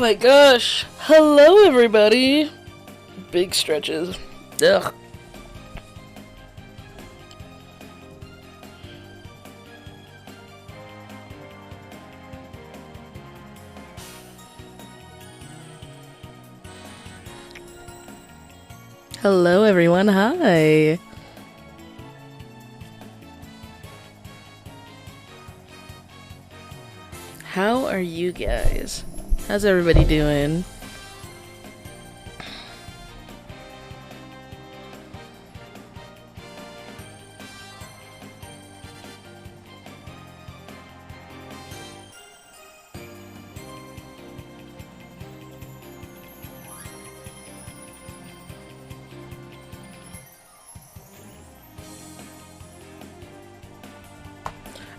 my gosh. Hello, everybody. Big stretches. Ugh. Hello, everyone. Hi. How are you guys? How's everybody doing?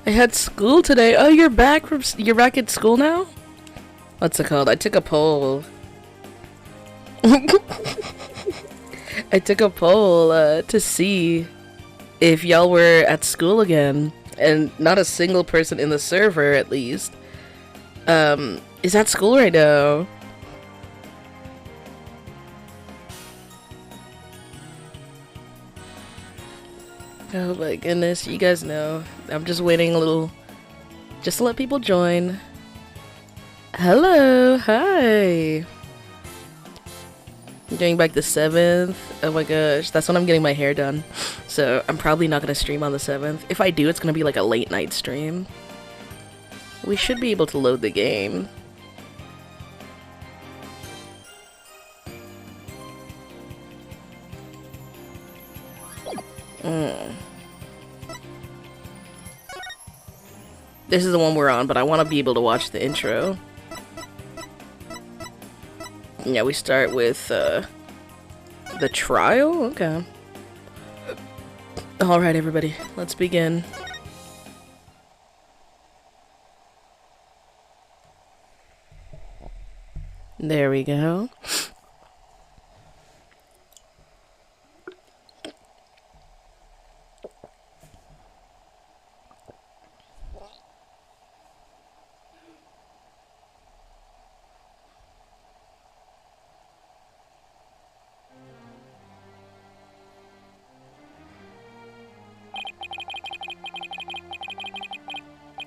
I had school today. Oh, you're back at school now? What's it called? I took a poll. I took a poll to see if y'all were at school again, and not a single person in the server, at least, is at school right now. Oh my goodness, you guys know. I'm just waiting a little, just to let people join. Hello, hi. I'm getting back the 7th. Oh my gosh, that's when I'm getting my hair done. So I'm probably not gonna stream on the 7th. If I do, it's gonna be like a late night stream. We should be able to load the game. This is the one we're on, but I want to be able to watch the intro. Yeah, we start with the trial? Okay. Alright, everybody, let's begin. There we go.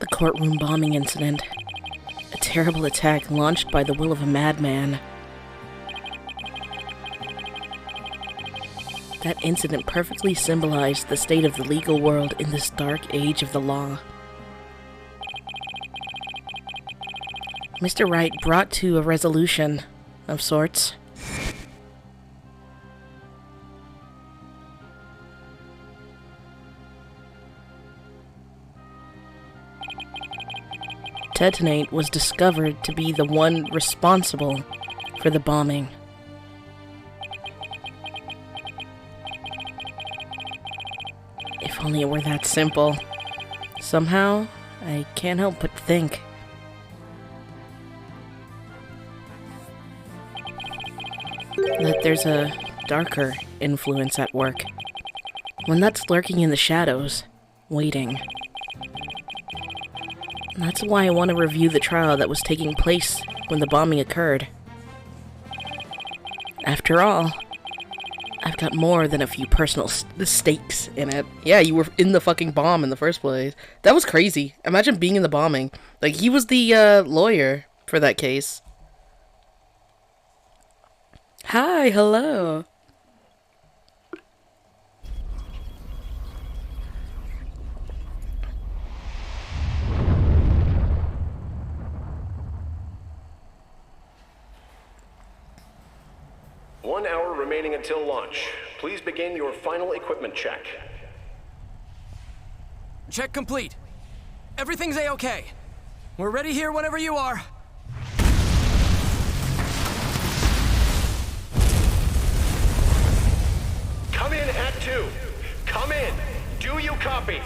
The courtroom bombing incident. A terrible attack launched by the will of a madman. That incident perfectly symbolized the state of the legal world in this dark age of the law. Mr. Wright brought to a resolution of sorts. Detonate was discovered to be the one responsible for the bombing. If only it were that simple. Somehow, I can't help but think that there's a darker influence at work. One that's lurking in the shadows, waiting. That's why I want to review the trial that was taking place when the bombing occurred. After all, I've got more than a few personal stakes in it. Yeah, you were in the fucking bomb in the first place. That was crazy. Imagine being in the bombing. Like, he was the lawyer for that case. Hi, hello. One hour remaining until launch. Please begin your final equipment check. Check complete. Everything's A-okay. We're ready here whenever you are. Come in at 2. Come in. Do you copy?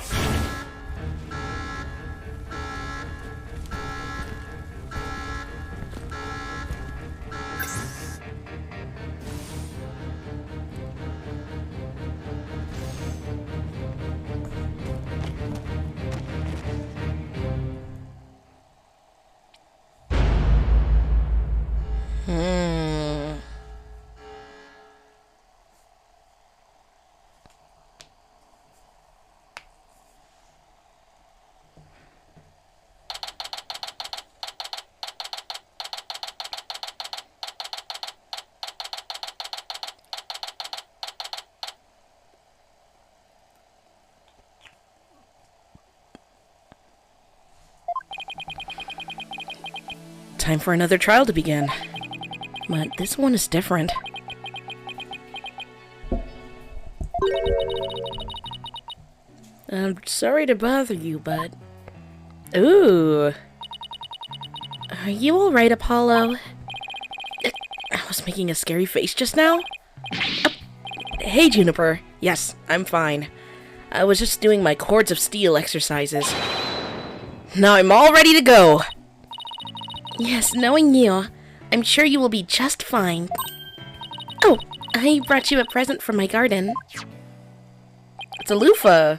time for another trial to begin. But this one is different. I'm sorry to bother you, but... Ooh. Are you alright, Apollo? I was making a scary face just now? Hey, Juniper. Yes, I'm fine. I was just doing my cords of steel exercises. Now I'm all ready to go! Yes, knowing you, I'm sure you will be just fine. Oh, I brought you a present from my garden. It's a loofah.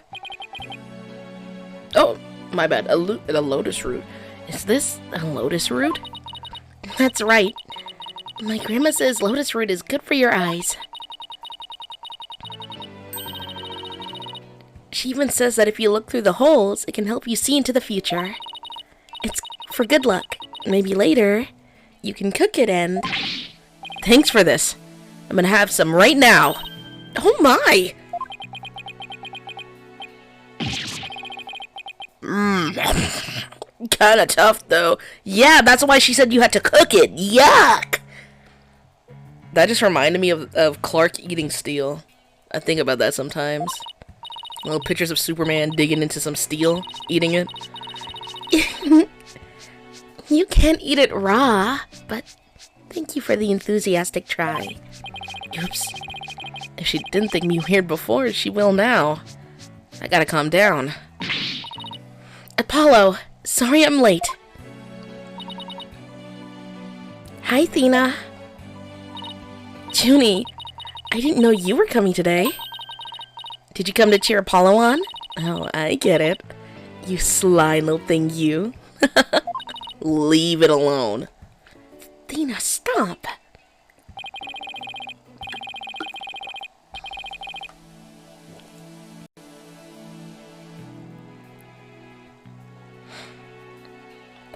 Oh, my bad. A lotus root. Is this a lotus root? That's right. My grandma says lotus root is good for your eyes. She even says that if you look through the holes, it can help you see into the future. It's for good luck. Maybe later, you can cook it and... Thanks for this. I'm gonna have some right now. Oh my! Kinda tough though. Yeah, that's why she said you had to cook it. Yuck! That just reminded me of Clark eating steel. I think about that sometimes. Little pictures of Superman digging into some steel, eating it. You can't eat it raw, but thank you for the enthusiastic try. Oops. If she didn't think me weird before, she will now. I gotta calm down. Apollo, sorry I'm late. Hi, Thena. Junie, I didn't know you were coming today. Did you come to cheer Apollo on? Oh, I get it. You sly little thing, you. Leave it alone. Thena, stop.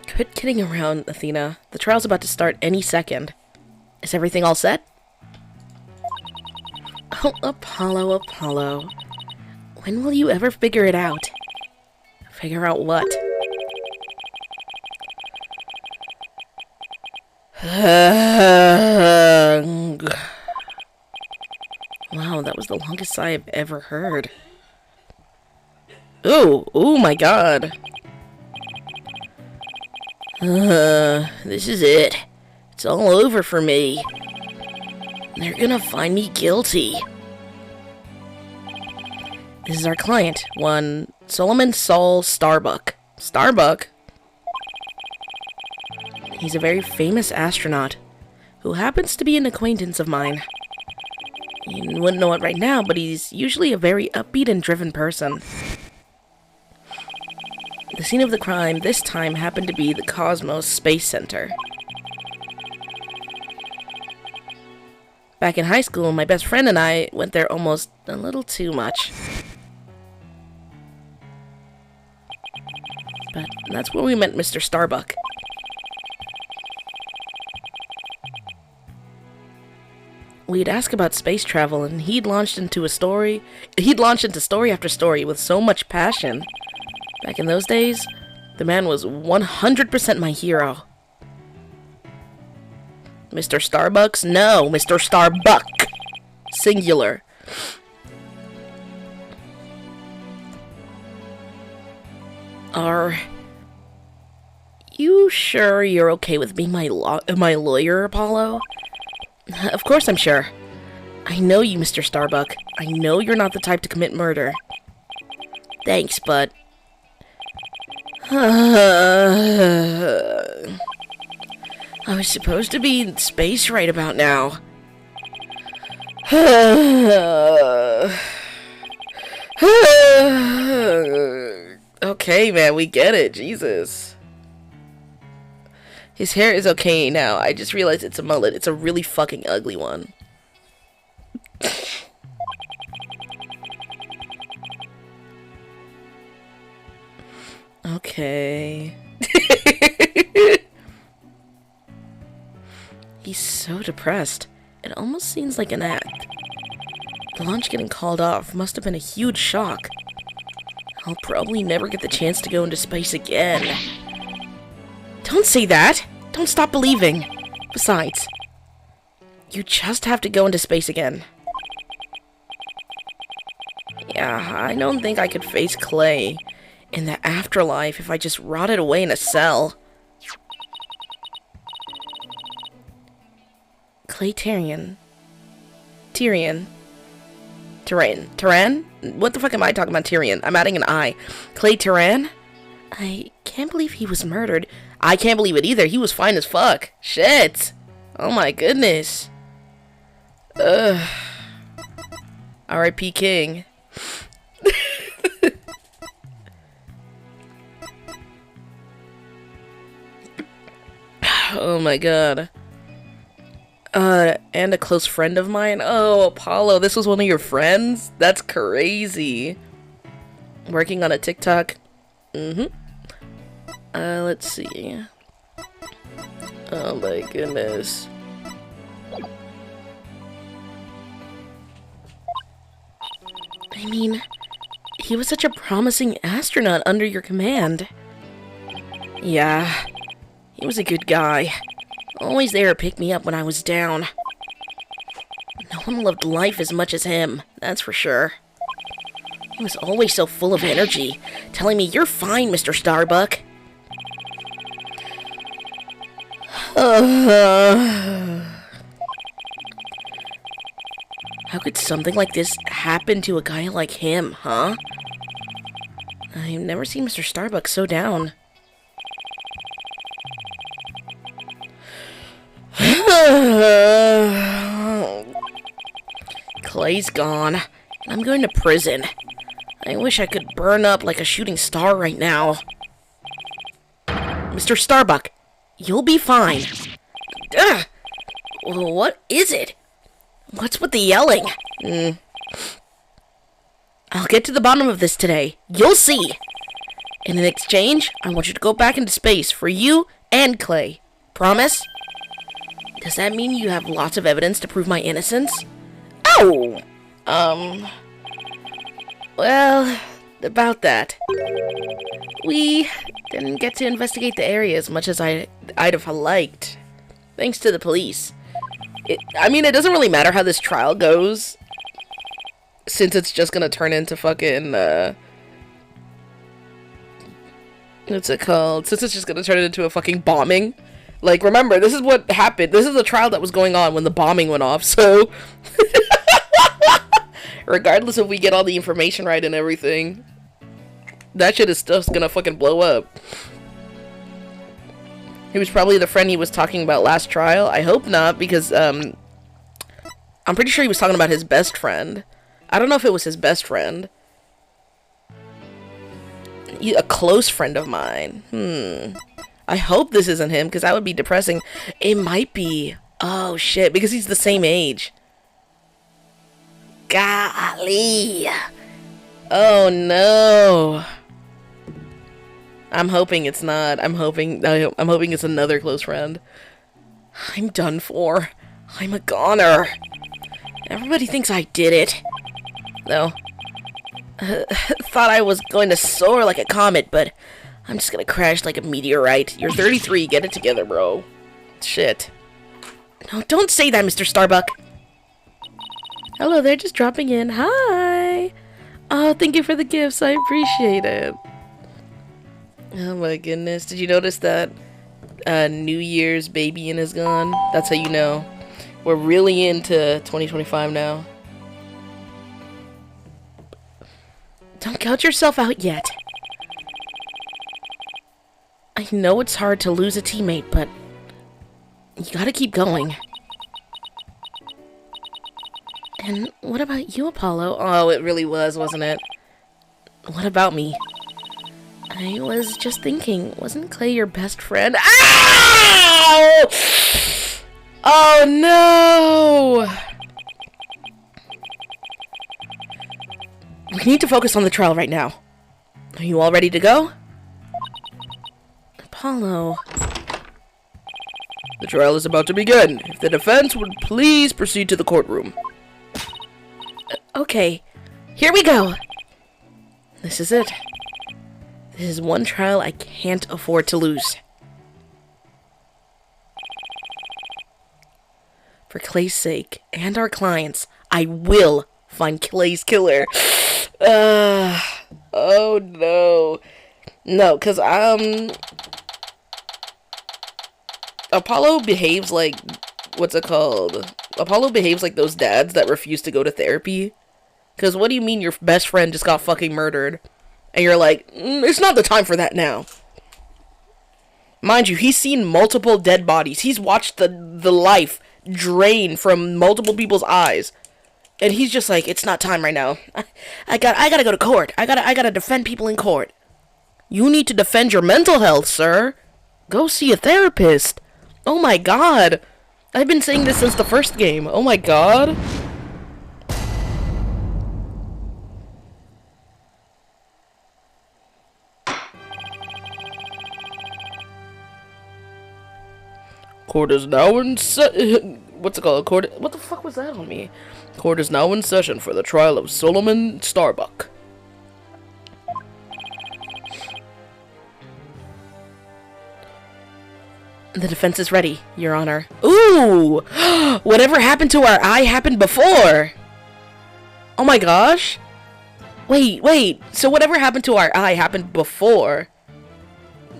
Quit kidding around, Athena. The trial's about to start any second. Is everything all set? Oh, Apollo, Apollo. When will you ever figure it out? Figure out what? Wow, that was the longest sigh I've ever heard. Ooh, oh my god. This is it. It's all over for me. They're gonna find me guilty. This is our client, one Solomon Saul Starbuck. Starbuck? He's a very famous astronaut who happens to be an acquaintance of mine. You wouldn't know it right now, but he's usually a very upbeat and driven person. The scene of the crime this time happened to be the Cosmos Space Center. Back in high school, my best friend and I went there almost a little too much. But that's where we met Mr. Starbuck. We'd ask about space travel, and he'd launched into story after story with so much passion. Back in those days, the man was 100% my hero. Mr. Starbucks? No, Mr. Starbuck! Singular. Are you sure you're okay with being my lawyer, Apollo? Of course I'm sure. I know you, Mr. Starbuck. I know you're not the type to commit murder. Thanks, but... I was supposed to be in space right about now. Okay, man, we get it. Jesus. His hair is okay now. I just realized it's a mullet. It's a really fucking ugly one. Okay. He's so depressed. It almost seems like an act. The launch getting called off must have been a huge shock. I'll probably never get the chance to go into space again. Don't say that! Don't stop believing. Besides, you just have to go into space again. Yeah, I don't think I could face Clay in the afterlife if I just rotted away in a cell. Clay Tyrion. Tyrion. Tyran? What the fuck am I talking about, Tyrion? I'm adding an I. Clay Tyran? I can't believe he was murdered. I can't believe it either. He was fine as fuck. Shit. Oh my goodness. Ugh. R.I.P. King. Oh my god. And a close friend of mine? Oh, Apollo, this was one of your friends? That's crazy. Working on a TikTok? Let's see. Oh my goodness. I mean, he was such a promising astronaut under your command. Yeah, he was a good guy. Always there to pick me up when I was down. No one loved life as much as him, that's for sure. He was always so full of energy, telling me, "You're fine, Mr. Starbuck." How could something like this happen to a guy like him, huh? I've never seen Mr. Starbuck so down. Clay's gone, and I'm going to prison. I wish I could burn up like a shooting star right now. Mr. Starbuck, you'll be fine. Ugh! What is it? What's with the yelling? I'll get to the bottom of this today. You'll see. In exchange, I want you to go back into space for you and Clay. Promise? Does that mean you have lots of evidence to prove my innocence? Oh! Well, about that. We didn't get to investigate the area as much as I'd have liked. Thanks to the police. I mean, it doesn't really matter how this trial goes, since it's just gonna turn into fucking, what's it called? Since it's just gonna turn it into a fucking bombing. Like, remember, this is what happened. This is the trial that was going on when the bombing went off, so... Regardless if we get all the information right and everything, that shit is still gonna fucking blow up. He was probably the friend he was talking about last trial. I hope not, because, I'm pretty sure he was talking about his best friend. I don't know if it was his best friend. A close friend of mine. I hope this isn't him, because that would be depressing. It might be. Oh, shit, because he's the same age. Golly. Oh, no. I'm hoping it's not. I'm hoping it's another close friend. I'm done for. I'm a goner. Everybody thinks I did it. No. Thought I was going to soar like a comet, but I'm just gonna crash like a meteorite. You're 33, get it together, bro. Shit. No, don't say that, Mr. Starbuck. Hello there, just dropping in. Hi! Oh, thank you for the gifts, I appreciate it. Oh my goodness, did you notice that New Year's baby-in is gone? That's how you know. We're really into 2025 now. Don't count yourself out yet. I know it's hard to lose a teammate, but you gotta keep going. And what about you, Apollo? Oh, it really was, wasn't it? What about me? I was just thinking, wasn't Clay your best friend? Ow! Oh no! We need to focus on the trial right now. Are you all ready to go? Apollo. The trial is about to begin. If the defense would please proceed to the courtroom. Okay, here we go. This is it. This is one trial I can't afford to lose. For Clay's sake and our clients, I will find Clay's killer. Oh no. No, because, Apollo behaves like, what's it called? Apollo behaves like those dads that refuse to go to therapy. Because what do you mean your best friend just got fucking murdered? And you're like, it's not the time for that now. Mind you, he's seen multiple dead bodies. He's watched the life drain from multiple people's eyes. And he's just like, it's not time right now. I gotta go to court. I gotta defend people in court. You need to defend your mental health, sir. Go see a therapist. Oh my god. I've been saying this since the first game. Oh my god. Court is now in what's it called? Court. What the fuck was that on me? Court is now in session for the trial of Solomon Starbuck. The defense is ready, Your Honor. Ooh! Whatever happened to our eye happened before! Oh my gosh! Wait. So whatever happened to our eye happened before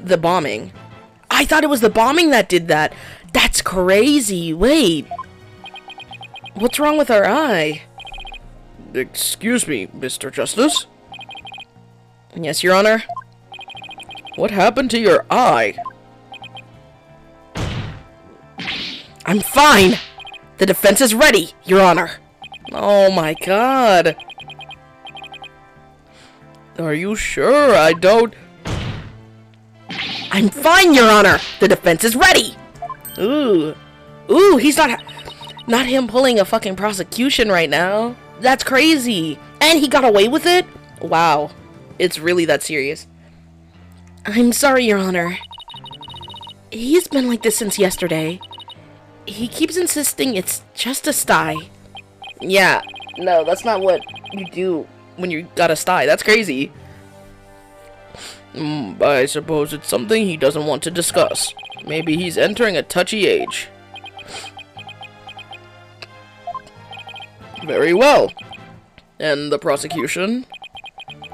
the bombing. I thought it was the bombing that did that. That's crazy. Wait. What's wrong with our eye? Excuse me, Mr. Justice? Yes, Your Honor? What happened to your eye? I'm fine! The defense is ready, Your Honor! Oh my god. Are you sure? I don't... I'm fine, Your Honor! The defense is ready! Ooh. Ooh, he's not him pulling a fucking prosecution right now. That's crazy. And he got away with it? Wow. It's really that serious. I'm sorry, Your Honor. He's been like this since yesterday. He keeps insisting it's just a sty. Yeah. No, that's not what you do when you got a sty. That's crazy. I suppose it's something he doesn't want to discuss. Maybe he's entering a touchy age. Very well. And the prosecution?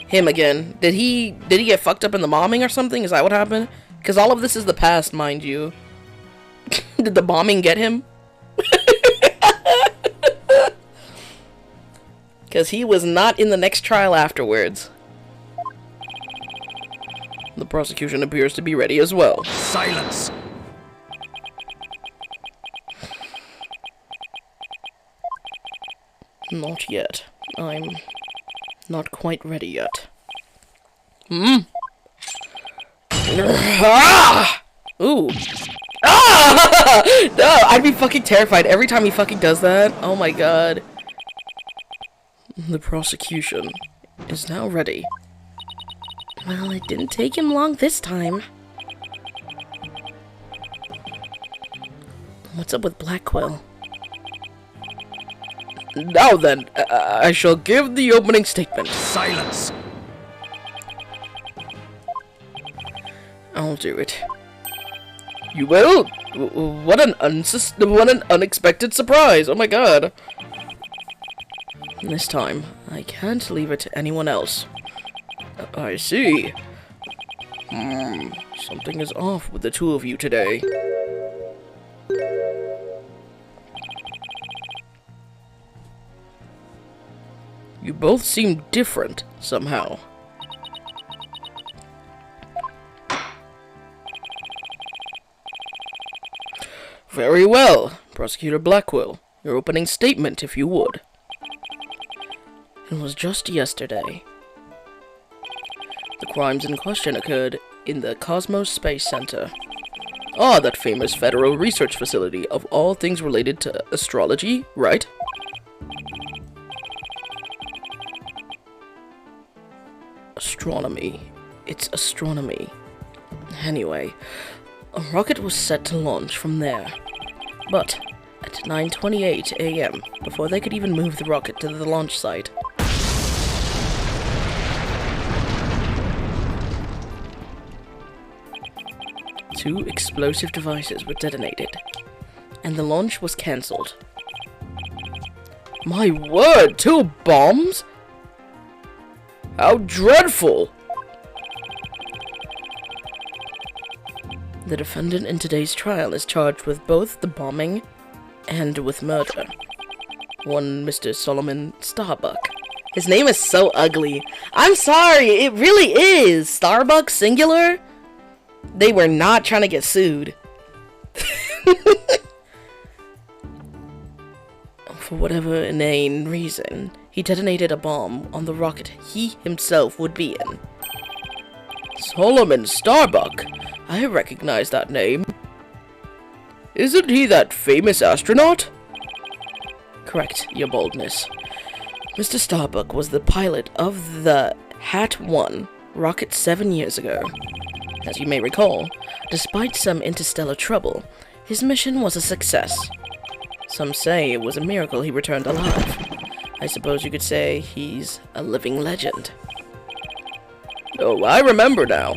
Him again. Did he get fucked up in the bombing or something? Is that what happened? Because all of this is the past, mind you. Did the bombing get him? Because he was not in the next trial afterwards. The prosecution appears to be ready as well. Silence! Not yet. I'm not quite ready yet. Ah! Ooh. Ah! No, I'd be fucking terrified every time he fucking does that. Oh my god. The prosecution is now ready. Well, it didn't take him long this time. What's up with Black Quill? Now then, I shall give the opening statement. Silence! I'll do it. You will? What an unexpected surprise! Oh my god! This time, I can't leave it to anyone else. I see. Something is off with the two of you today. You both seem different, somehow. Very well, Prosecutor Blackwell. Your opening statement, if you would. It was just yesterday. The crimes in question occurred in the Cosmos Space Center. Ah, that famous federal research facility of all things related to astrology, right? Astronomy. It's astronomy. Anyway, a rocket was set to launch from there. But at 9:28 a.m., before they could even move the rocket to the launch site, two explosive devices were detonated. and the launch was cancelled. My word, 2 bombs? How dreadful! The defendant in today's trial is charged with both the bombing and with murder. One Mr. Solomon Starbuck. His name is so ugly. I'm sorry, it really is. Starbuck, singular? They were not trying to get sued. For whatever inane reason, he detonated a bomb on the rocket he himself would be in. Solomon Starbuck? I recognize that name. Isn't he that famous astronaut? Correct, your boldness. Mr. Starbuck was the pilot of the Hat 1 rocket 7 years ago. As you may recall, despite some interstellar trouble, his mission was a success. Some say it was a miracle he returned alive. I suppose you could say he's a living legend. Oh, I remember now.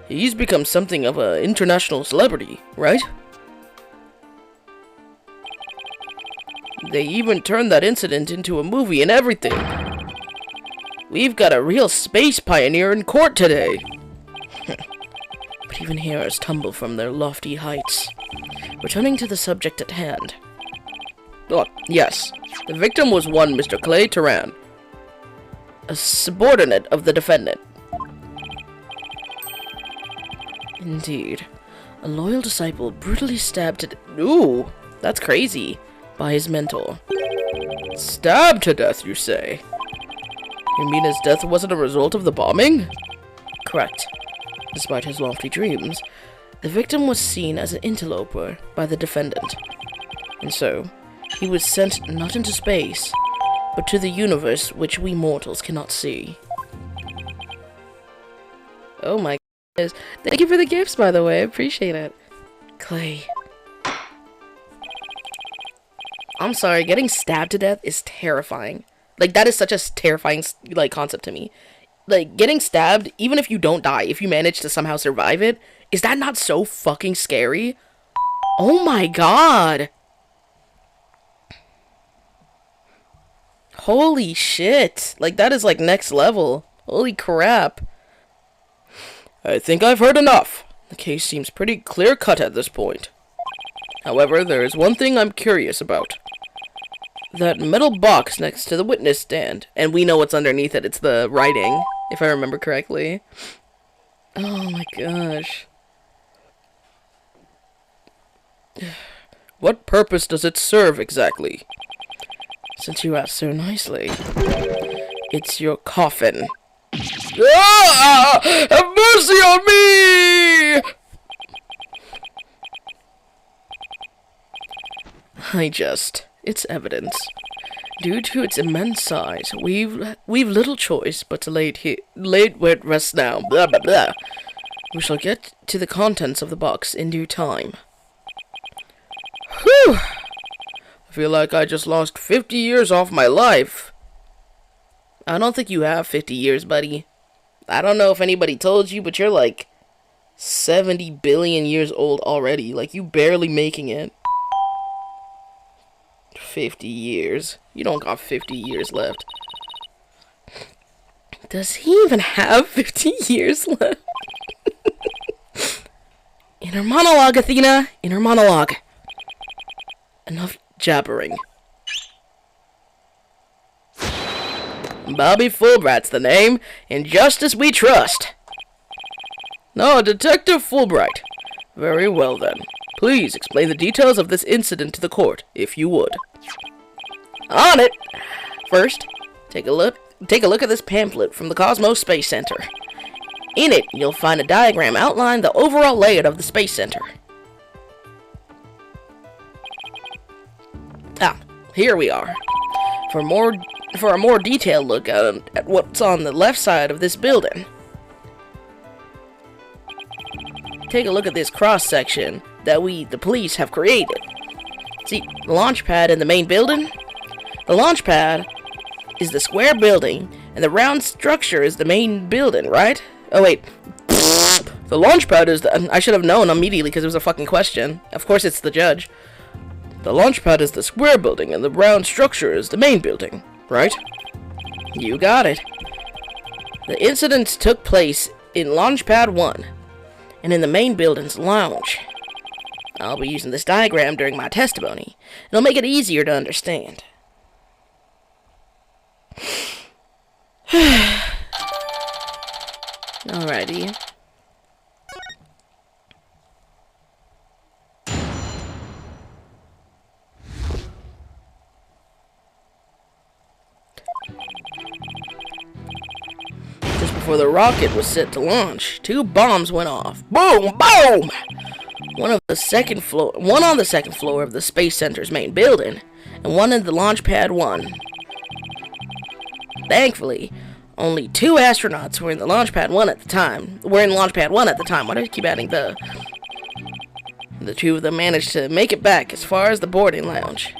He's become something of an international celebrity, right? They even turned that incident into a movie and everything. We've got a real space pioneer in court today. But even heroes tumble from their lofty heights. Returning to the subject at hand. Oh, yes. The victim was one Mr. Clay Turan, a subordinate of the defendant. Indeed. A loyal disciple brutally stabbed to death. Ooh, that's crazy. By his mentor. Stabbed to death, you say? You mean his death wasn't a result of the bombing? Correct. Despite his lofty dreams, the victim was seen as an interloper by the defendant. And so, he was sent not into space, but to the universe which we mortals cannot see. Oh my goodness. Thank you for the gifts, by the way. I appreciate it. Clay. I'm sorry, getting stabbed to death is terrifying. Like, that is such a terrifying, like, concept to me. Like, getting stabbed, even if you don't die, if you manage to somehow survive it, is that not so fucking scary? Oh my god! Holy shit. Like, that is, like, next level. Holy crap. I think I've heard enough. The case seems pretty clear-cut at this point. However, there is one thing I'm curious about. That metal box next to the witness stand. And we know what's underneath it. It's the writing, if I remember correctly. Oh my gosh. What purpose does it serve exactly? Since you asked so nicely. It's your coffin. Ah! Have mercy on me! It's evidence. Due to its immense size, we've little choice but to lay it where it rests now. Blah blah blah. We shall get to the contents of the box in due time. Whew! I feel like I just lost 50 years off my life. I don't think you have 50 years, buddy. I don't know if anybody told you, but you're like 70 billion years old already. Like, you barely making it. 50 years. You don't got 50 years left. Does he even have 50 years left? Inner monologue, Athena. Inner monologue. Enough jabbering. Bobby Fulbright's the name. In justice we trust. No, Detective Fulbright. Very well then. Please explain the details of this incident to the court, if you would. On it! First, take a look at this pamphlet from the Cosmos Space Center. In it, you'll find a diagram outlining the overall layout of the Space Center. Ah, here we are. For a more detailed look at what's on the left side of this building. Take a look at this cross-section that we, the police, have created. See, the launch pad in the main building? The launch pad is the square building, and the round structure is the main building, right? Oh, wait. The launch pad is the... I should have known immediately because it was a fucking question. Of course it's the judge. The launch pad is the square building and the round structure is the main building, right? You got it. The incidents took place in launch pad 1 and in the main building's lounge. I'll be using this diagram during my testimony. It'll make it easier to understand. Alrighty. Just before the rocket was set to launch, 2 bombs went off. Boom! Boom! One on the second floor of the Space Center's main building, and one in the launch pad 1. Thankfully, only 2 astronauts were in the launch pad 1 at the time. Why do I keep adding the? The 2 of them managed to make it back as far as the boarding lounge.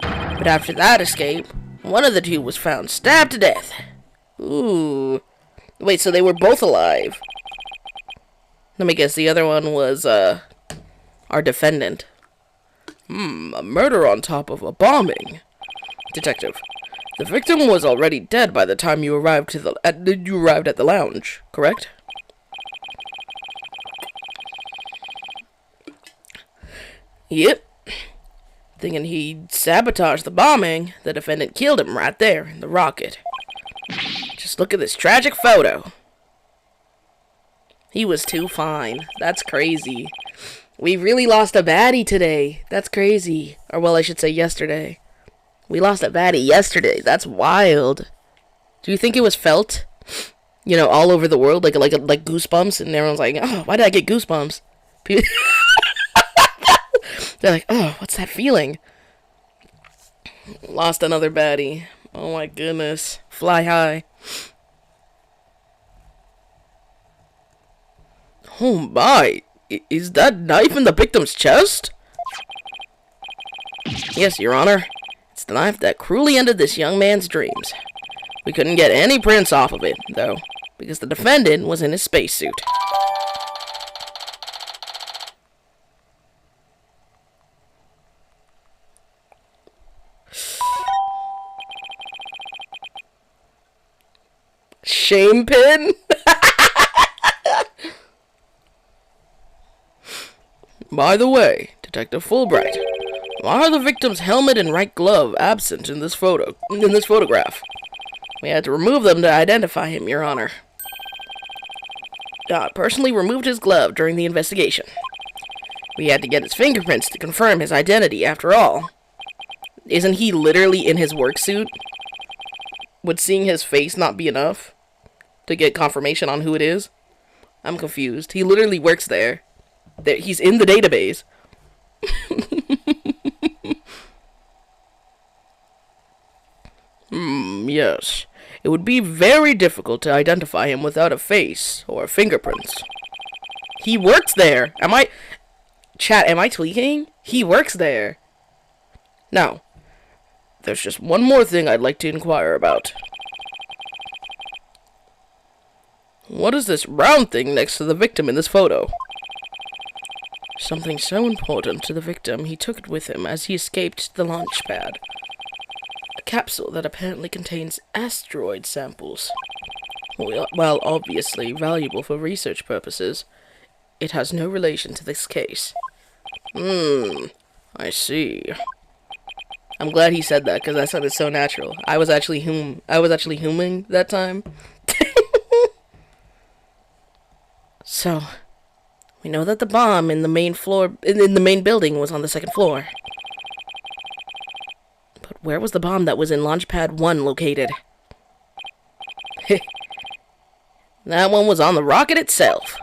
But after that escape, one of the 2 was found stabbed to death. Ooh. Wait, so they were both alive. Let me guess, the other one was, our defendant. A murder on top of a bombing. Detective, the victim was already dead by the time you arrived at the lounge, correct? Yep. Thinking he'd sabotage the bombing, the defendant killed him right there in the rocket. Just look at this tragic photo. He was too fine. That's crazy. We really lost a baddie today. That's crazy. Or, well, I should say yesterday. We lost a baddie yesterday. That's wild. Do you think it was felt? You know, all over the world? Like goosebumps? And everyone's like, oh, why did I get goosebumps? They're like, oh, what's that feeling? Lost another baddie. Oh my goodness. Fly high. Oh my. Is that knife in the victim's chest? Yes, Your Honor. It's the knife that cruelly ended this young man's dreams. We couldn't get any prints off of it, though, because the defendant was in his spacesuit. Shame pin? By the way, Detective Fulbright, why are the victim's helmet and right glove absent in this photograph? We had to remove them to identify him, Your Honor. God personally removed his glove during the investigation. We had to get his fingerprints to confirm his identity after all. Isn't he literally in his work suit? Would seeing his face not be enough to get confirmation on who it is? I'm confused. He literally works there. He's in the database. Yes. It would be very difficult to identify him without a face or fingerprints. He works there. Am I tweaking? He works there. Now, there's just one more thing I'd like to inquire about. What is this round thing next to the victim in this photo? Something so important to the victim, he took it with him as he escaped the launch pad. A capsule that apparently contains asteroid samples. While obviously valuable for research purposes, it has no relation to this case. I see. I'm glad he said that, because that sounded so natural. I was actually humming that time. So, we know that the bomb in the main building was on the second floor. But where was the bomb that was in Launchpad 1 located? That one was on the rocket itself.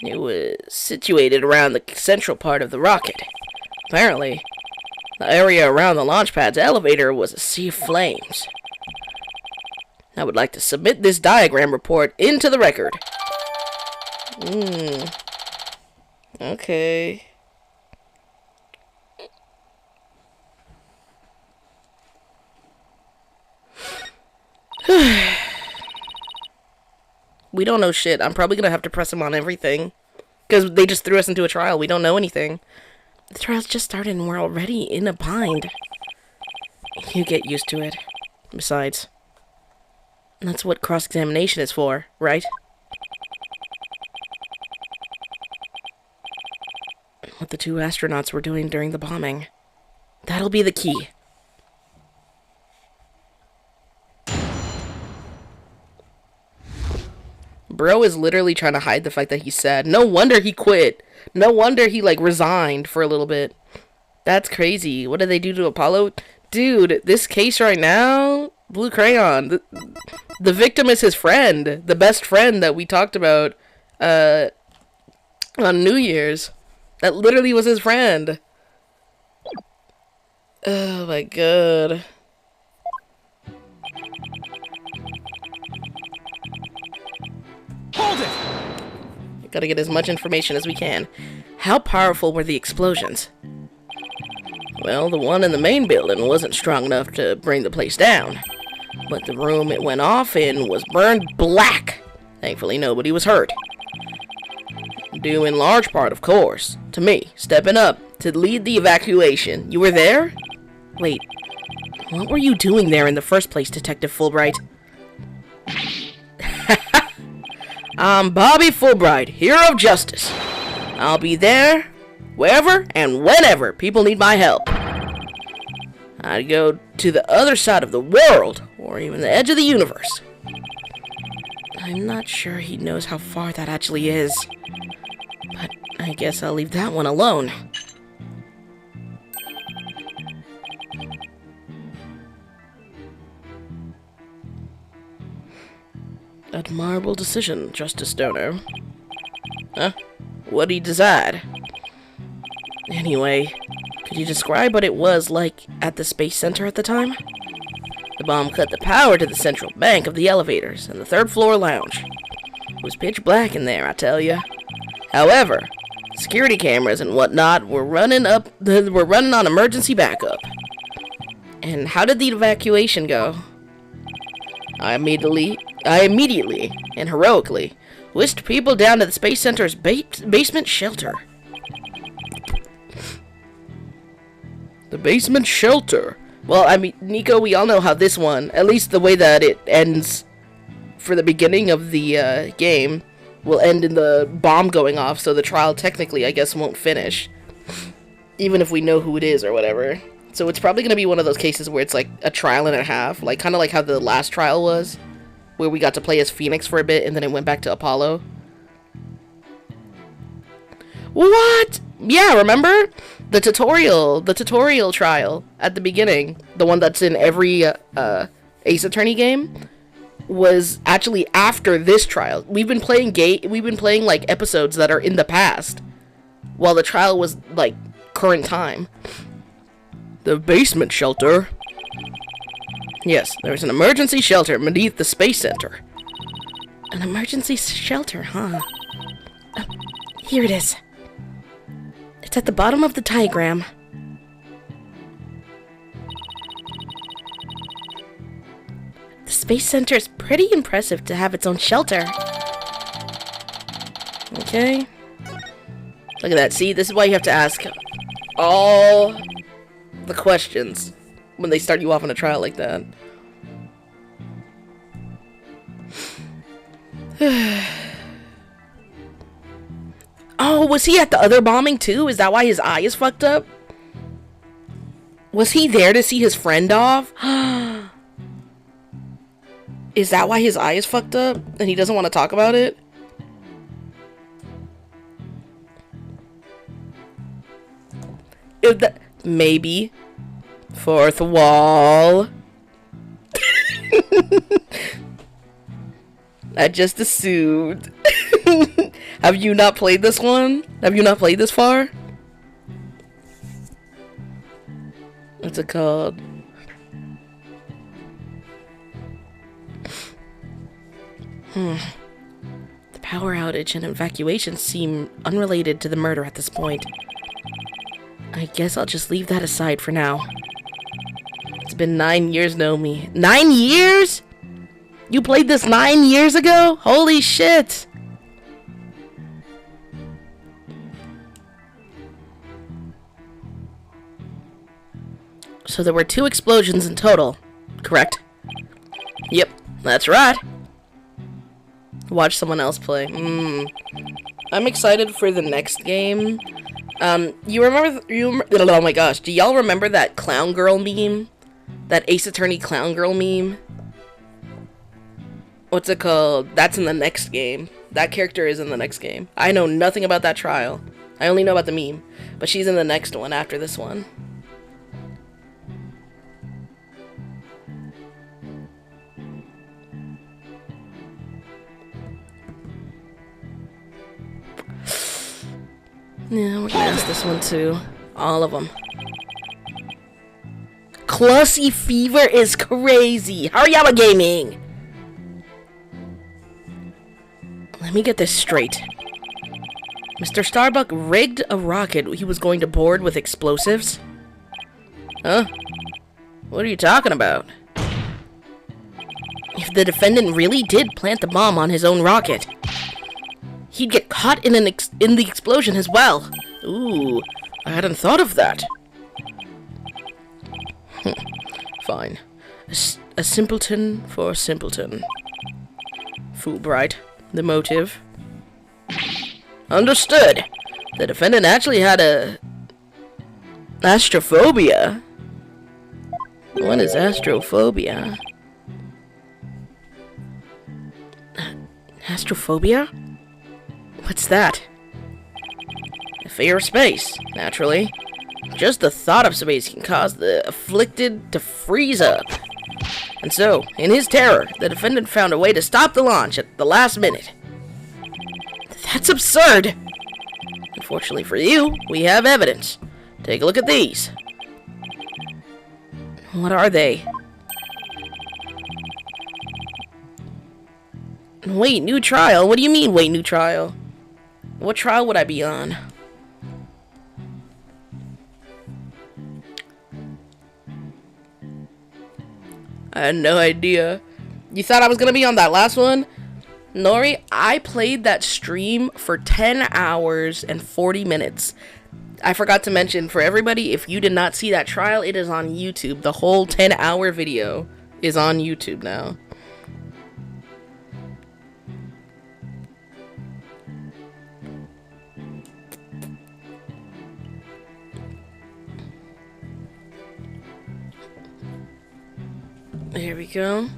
It was situated around the central part of the rocket. Apparently, the area around the launch pad's elevator was a sea of flames. I would like to submit this diagram report into the record. Okay. We don't know shit. I'm probably gonna have to press him on everything. Because they just threw us into a trial. We don't know anything. The trial's just started and we're already in a bind. You get used to it. Besides, that's what cross-examination is for, right? What the two astronauts were doing during the bombing. That'll be the key. Bro is literally trying to hide the fact that he's sad. No wonder he quit. No wonder he, like, resigned for a little bit. That's crazy. What did they do to Apollo? Dude, this case right now, Blue Crayon, the victim is his friend. The best friend that we talked about on New Year's. That literally was his friend. Oh my god. Hold it! Gotta get as much information as we can. How powerful were the explosions? Well, the one in the main building wasn't strong enough to bring the place down. But the room it went off in was burned black. Thankfully, nobody was hurt. Due in large part, of course, to me, stepping up to lead the evacuation. You were there? Wait, what were you doing there in the first place, Detective Fulbright? I'm Bobby Fulbright, hero of justice. I'll be there, wherever and whenever people need my help. I'd go to the other side of the world, or even the edge of the universe. I'm not sure he knows how far that actually is. But I guess I'll leave that one alone. Admirable decision, Justice Stoner. Huh? What'd he decide? Anyway, could you describe what it was like at the Space Center at the time? The bomb cut the power to the central bank of the elevators and the third floor lounge. It was pitch black in there, I tell ya. However, security cameras and whatnot were running on emergency backup. And how did the evacuation go? I immediately and heroically whisked people down to the Space Center's basement shelter. The basement shelter? Well, I mean, Nico, we all know how this one, at least the way that it ends for the beginning of the game, will end in the bomb going off, so the trial technically, I guess, won't finish. Even if we know who it is or whatever. So it's probably going to be one of those cases where it's like a trial and a half, like kind of like how the last trial was, where we got to play as Phoenix for a bit and then it went back to Apollo. What? Yeah, remember? The tutorial trial at the beginning, the one that's in every Ace Attorney game, was actually after this trial. We've been playing like episodes that are in the past, while the trial was like current time. The basement shelter. Yes, there's an emergency shelter beneath the Space Center. An emergency shelter, huh? Here it is. It's at the bottom of the diagram. The Space Center is pretty impressive to have its own shelter. Okay. Look at that. See, this is why you have to ask all the questions when they start you off on a trial like that. Oh, was he at the other bombing too? Is that why his eye is fucked up? Was he there to see his friend off? Is that why his eye is fucked up and he doesn't want to talk about it? Maybe. Fourth wall. I just assumed. Have you not played this one? Have you not played this far? What's it called? The power outage and evacuation seem unrelated to the murder at this point. I guess I'll just leave that aside for now. It's been 9 years, Nomi. 9 years? You played this 9 years ago? Holy shit! So there were 2 explosions in total, correct? Yep, that's right. Watch someone else play. I'm excited for the next game. Oh my gosh, do y'all remember that clown girl meme? That Ace Attorney clown girl meme? What's it called? That's in the next game. That character is in the next game. I know nothing about that trial. I only know about the meme. But she's in the next one after this one. Yeah, we're gonna ask this one too. All of them. Classy Fever is crazy. Hariyama Gaming! Let me get this straight. Mr. Starbuck rigged a rocket he was going to board with explosives? Huh? What are you talking about? If the defendant really did plant the bomb on his own rocket, he'd get caught in the explosion as well. Ooh, I hadn't thought of that. Fine. A simpleton for a simpleton. Fulbright. The motive. Understood. The defendant actually had a astrophobia. What is astrophobia? Astrophobia? What's that? A fear of space, naturally. Just the thought of space can cause the afflicted to freeze up. And so, in his terror, the defendant found a way to stop the launch at the last minute. That's absurd! Unfortunately for you, we have evidence. Take a look at these. What are they? Wait, new trial? What do you mean, wait, new trial? What trial would I be on? I had no idea. You thought I was gonna be on that last one? Nori, I played that stream for 10 hours and 40 minutes. I forgot to mention, for everybody, if you did not see that trial, it is on YouTube. The whole 10-hour video is on YouTube now. Here we go.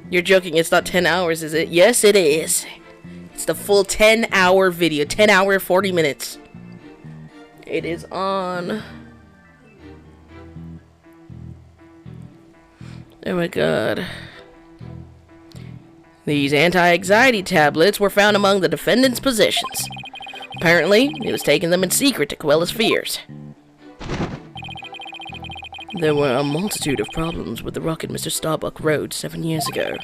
You're joking, it's not 10 hours, is it? Yes, it is. It's the full 10-hour video. 10 hour, 40 minutes. It is on. Oh my god. These anti-anxiety tablets were found among the defendant's possessions. Apparently, he was taking them in secret to quell his fears. There were a multitude of problems with the rocket Mr. Starbuck rode 7 years ago.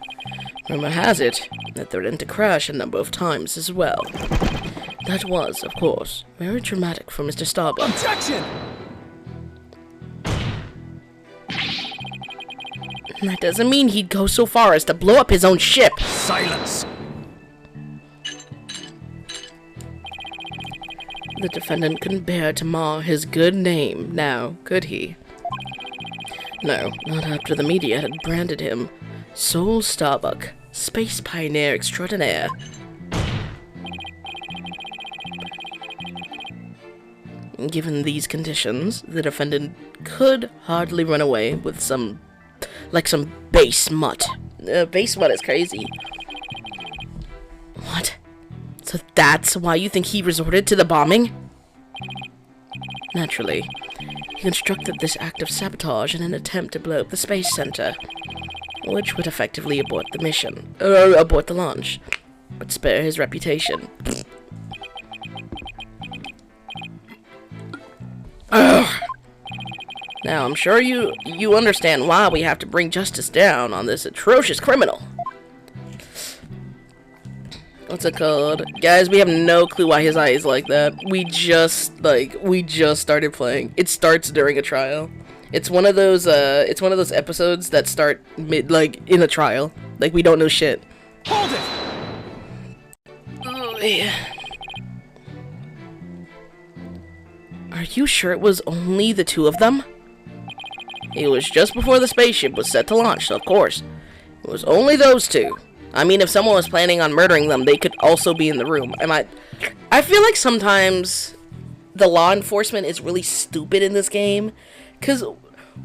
Rumor has it that threatened to crash a number of times as well. That was, of course, very traumatic for Mr. Starbuck. Objection! That doesn't mean he'd go so far as to blow up his own ship. Silence! The defendant couldn't bear to mar his good name now, could he? No, not after the media had branded him Soul Starbuck, Space Pioneer Extraordinaire. Given these conditions, the defendant could hardly run away with some base smut. Base smut is crazy. What? So that's why you think he resorted to the bombing? Naturally. He constructed this act of sabotage in an attempt to blow up the space center, which would effectively abort the mission, abort the launch, but spare his reputation. Ugh. Now, I'm sure you understand why we have to bring justice down on this atrocious criminal. What's it called? Guys, we have no clue why his eye is like that. We just started playing. It starts during a trial. It's one of those episodes that start in a trial. Like, we don't know shit. Hold it! Oh, yeah. Are you sure it was only the two of them? It was just before the spaceship was set to launch, so of course. It was only those two. I mean, if someone was planning on murdering them, they could also be in the room. I feel like sometimes the law enforcement is really stupid in this game. Because,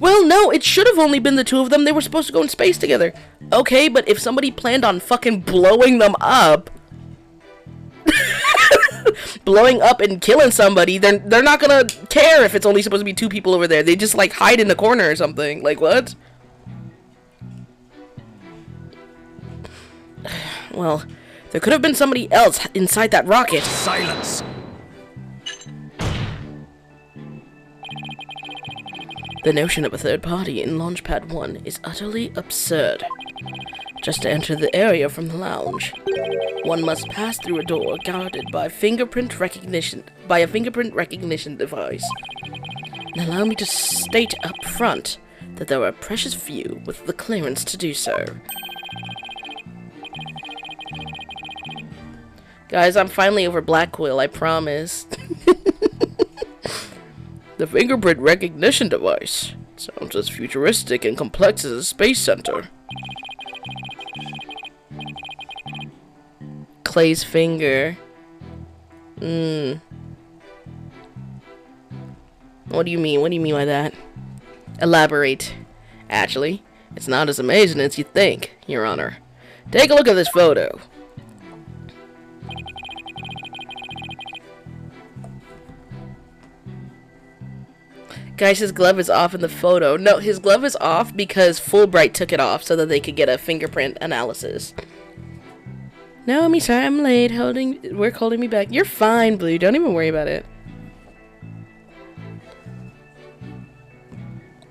well, no, it should have only been the two of them. They were supposed to go in space together. Okay, but if somebody planned on fucking blowing them up, blowing up and killing somebody, they're not gonna care if it's only supposed to be two people over there. They just, like, hide in the corner or something. Like, what? Well, there could have been somebody else inside that rocket. Silence! The notion of a third party in Launchpad 1 is utterly absurd. Just to enter the area from the lounge, one must pass through a door guarded by a fingerprint recognition device. And allow me to state up front that there are a precious few with the clearance to do so. Guys, I'm finally over Black Quill, I promise. The fingerprint recognition device sounds as futuristic and complex as a space center. Clay's finger. What do you mean? What do you mean by that? Elaborate. Actually, it's not as amazing as you think, Your Honor. Take a look at this photo. Guys, his glove is off in the photo. No, his glove is off because Fulbright took it off so that they could get a fingerprint analysis. No, I'm sorry, I'm late. Work holding me back. You're fine, Blue. Don't even worry about it.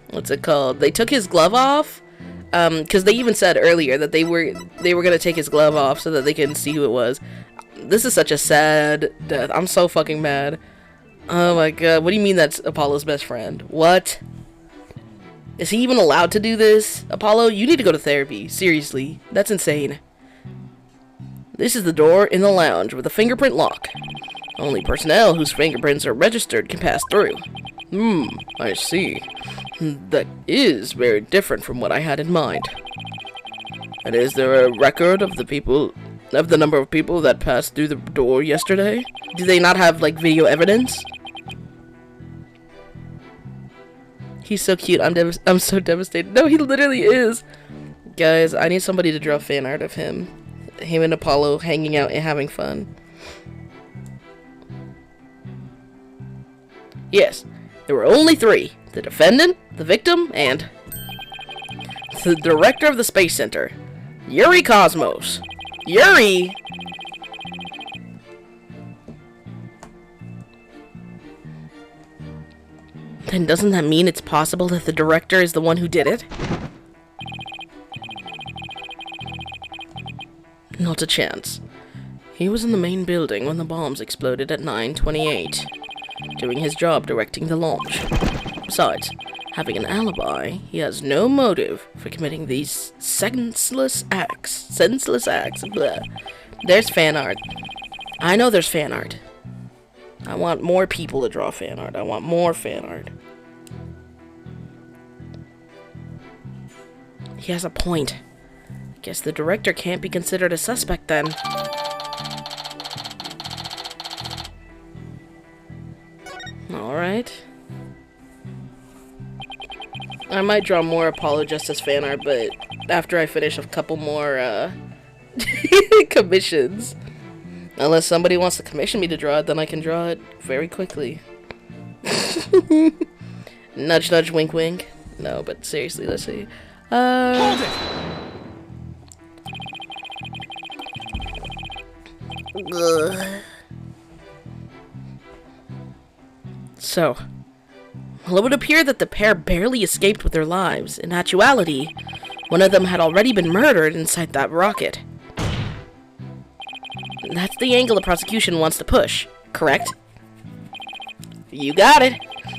What's it called? They took his glove off. Because they even said earlier that they were gonna take his glove off so that they can see who it was. This is such a sad death. I'm so fucking mad. Oh my god, what do you mean that's Apollo's best friend? What? Is he even allowed to do this? Apollo, you need to go to therapy. Seriously, that's insane. This is the door in the lounge with a fingerprint lock. Only personnel whose fingerprints are registered can pass through. I see. That is very different from what I had in mind. And is there a record of the number of people that passed through the door yesterday? Do they not have, like, video evidence? He's so cute. I'm so devastated. No, he literally is. Guys, I need somebody to draw fan art of him. Him and Apollo hanging out and having fun. Yes, there were only three. The defendant, the victim, and the director of the Space Center, Yuri Cosmos. Yuri! Then doesn't that mean it's possible that the director is the one who did it? Not a chance. He was in the main building when the bombs exploded at 9:28, doing his job directing the launch. Besides, having an alibi, he has no motive for committing these senseless acts. Blah. There's fan art. I know there's fan art. I want more people to draw fan art. I want more fan art. He has a point. Guess the director can't be considered a suspect then. Alright. I might draw more Apollo Justice fan art, but after I finish a couple more commissions. Unless somebody wants to commission me to draw it, then I can draw it very quickly. Nudge, nudge, wink, wink. No, but seriously, let's see. Hold it! So, well, it would appear that the pair barely escaped with their lives. In actuality, one of them had already been murdered inside that rocket. That's the angle the prosecution wants to push, correct? You got it.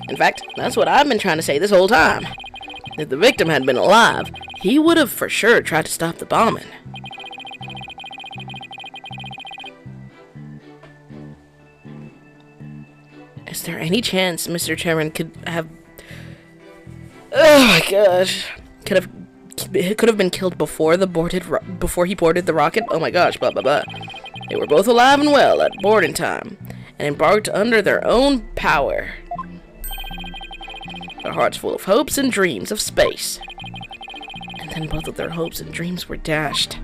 In fact, that's what I've been trying to say this whole time. If the victim had been alive, he would have for sure tried to stop the bombing. Is there any chance Mr. Chairman could have... Oh my gosh. Could have been killed before he boarded the rocket? Oh my gosh, blah blah blah. They were both alive and well at boarding time, and embarked under their own power. Their hearts full of hopes and dreams of space. And then both of their hopes and dreams were dashed.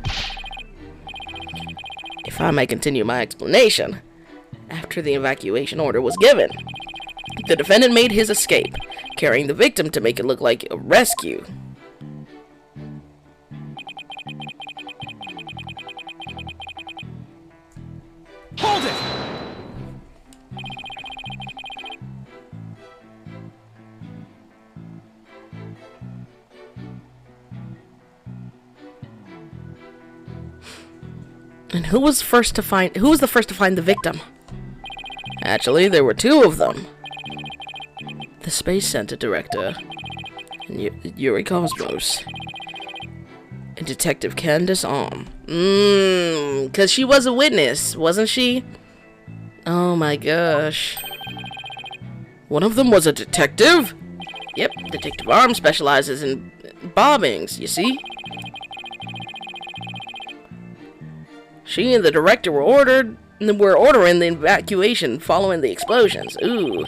If I may continue my explanation, after the evacuation order was given, the defendant made his escape, carrying the victim to make it look like a rescue. Hold it! And who was the first to find the victim? Actually, there were two of them. The Space Center director, and Yuri Cosmos, and Detective Candace Arm. Because she was a witness, wasn't she? Oh my gosh. One of them was a detective? Yep, Detective Arm specializes in bombings, you see? She and the director were ordering the evacuation following the explosions. Ooh.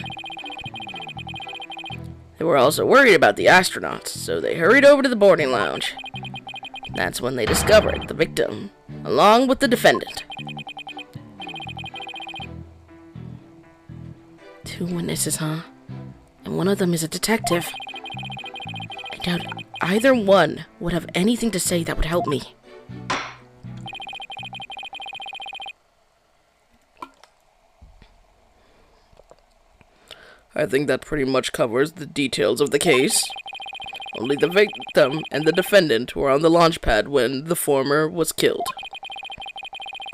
They were also worried about the astronauts, so they hurried over to the boarding lounge. That's when they discovered the victim, along with the defendant. Two witnesses, huh? And one of them is a detective. I doubt either one would have anything to say that would help me. I think that pretty much covers the details of the case. Only the victim and the defendant were on the launch pad when the former was killed.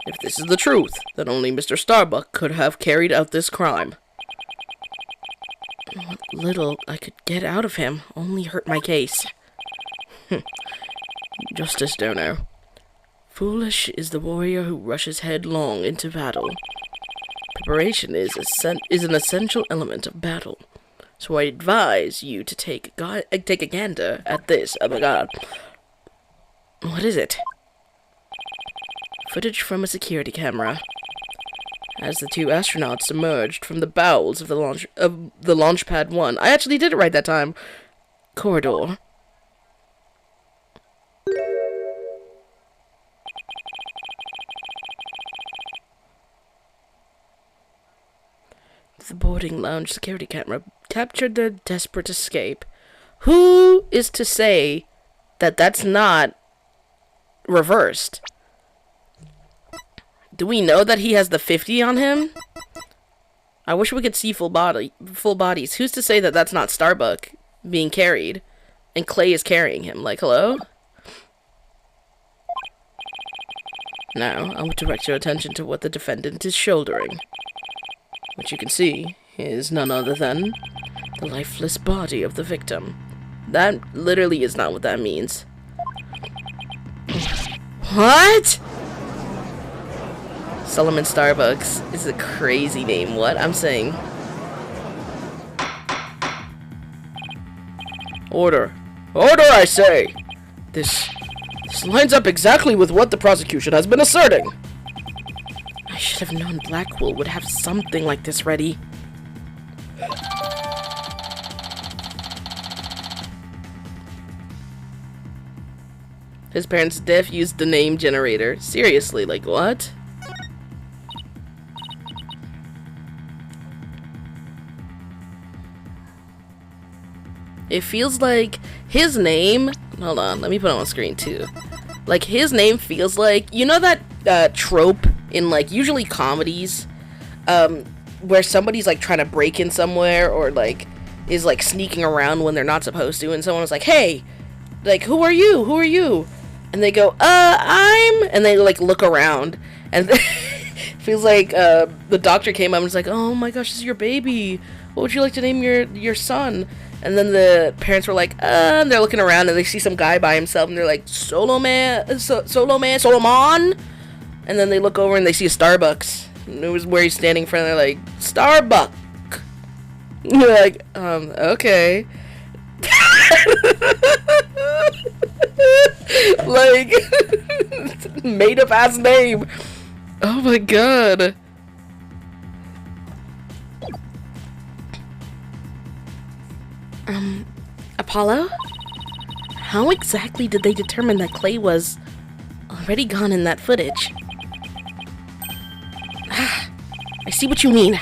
If this is the truth, then only Mr. Starbuck could have carried out this crime. What little I could get out of him only hurt my case. Justice Dono. Foolish is the warrior who rushes headlong into battle. Preparation is an essential element of battle, so I advise you to take a gander at this. Oh my god. What is it? Footage from a security camera. As the two astronauts emerged from the bowels of the launch pad 1. I actually did it right that time. Corridor. The boarding lounge security camera captured their desperate escape. Who is to say that that's not reversed? Do we know that he has the 50 on him? I wish we could see full bodies. Who's to say that that's not Starbuck being carried and Clay is carrying him? Like, hello? Now, I will direct your attention to what the defendant is shouldering. What you can see is none other than the lifeless body of the victim. That literally is not what that means. What? Solomon Starbucks is a crazy name. What? I'm saying. Order. Order, I say! This lines up exactly with what the prosecution has been asserting. I should have known Blackwell would have something like this ready. His parents' death used the name generator. Seriously, like what? It feels like his name... Hold on, let me put it on screen too. Like, his name feels like... You know that trope in, like, usually comedies? Where somebody's, like, trying to break in somewhere or, like, is, like, sneaking around when they're not supposed to. And someone was like, hey, like, who are you? Who are you? And they go, I'm... And they, like, look around. And it feels like the doctor came up and was like, oh my gosh, this is your baby. What would you like to name your son? And then the parents were like, and they're looking around and they see some guy by himself and they're like, Solomon? And then they look over and they see a Starbucks. And it was where he's standing in front of, they're like, Starbuck. You're like, okay. Like, made up ass name. Oh my god. Apollo? How exactly did they determine that Clay was already gone in that footage? I see what you mean.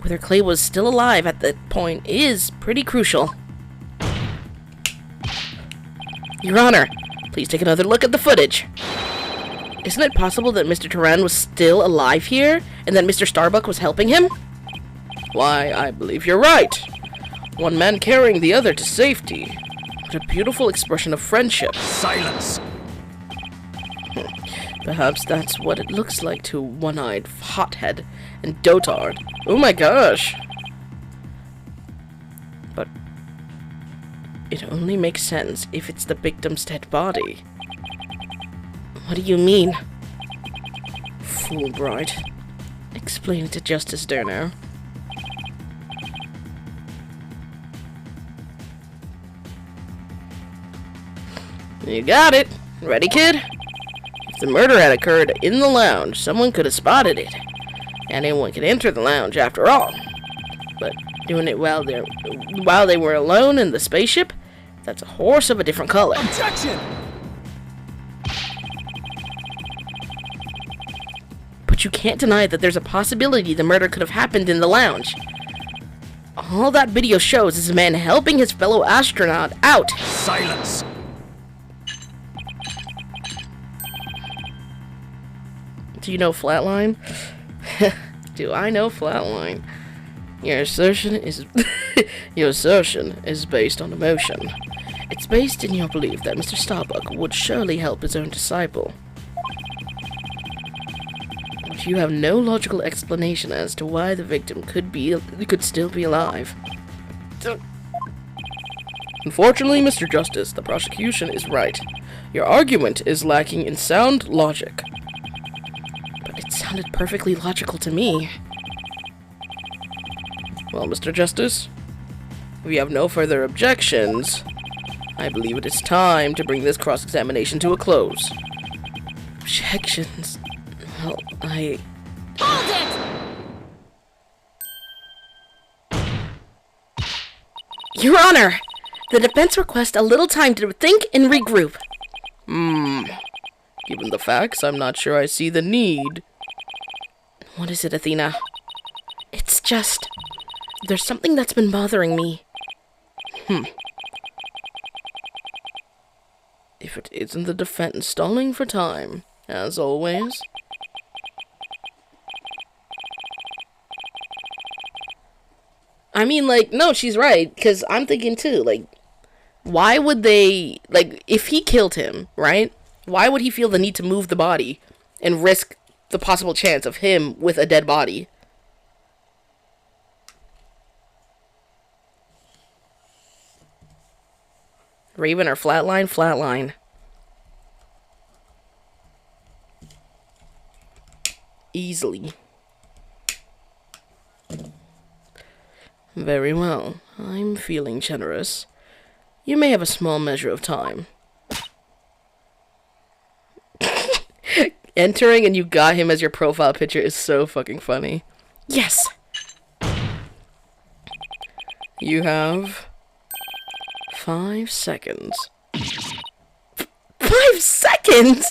Whether Clay was still alive at that point is pretty crucial. Your Honor, please take another look at the footage. Isn't it possible that Mr. Turan was still alive here, and that Mr. Starbuck was helping him? Why, I believe you're right. One man carrying the other to safety. What a beautiful expression of friendship. Silence! Perhaps that's what it looks like to one-eyed hothead and dotard. Oh my gosh! But it only makes sense if it's the victim's dead body. What do you mean? Fulbright. Explain it to Justice Durner. You got it. Ready, kid? If the murder had occurred in the lounge, someone could have spotted it. Anyone could enter the lounge after all. But doing it while they were alone in the spaceship, that's a horse of a different color. Objection! But you can't deny that there's a possibility the murder could have happened in the lounge. All that video shows is a man helping his fellow astronaut out. Silence! Do you know Flatline? Do I know Flatline? Your assertion is based on emotion. It's based in your belief that Mr. Starbuck would surely help his own disciple. But you have no logical explanation as to why the victim could still be alive. Unfortunately, Mr. Justice, the prosecution is right. Your argument is lacking in sound logic. It sounded perfectly logical to me. Well, Mr. Justice, if you have no further objections, I believe it is time to bring this cross-examination to a close. Objections? Well, Hold it! Your Honor! The defense requests a little time to think and regroup. Given the facts, I'm not sure I see the need. What is it, Athena? It's just... there's something that's been bothering me. If it isn't the defense stalling for time, as always. I mean, like, no, she's right, because I'm thinking too, like, why would they, like, if he killed him, right? Why would he feel the need to move the body and risk the possible chance of him with a dead body? Raven or Flatline? Flatline. Easily. Very well. I'm feeling generous. You may have a small measure of time. Entering and you got him as your profile picture is so fucking funny. Yes. You have 5 seconds. 5 seconds?!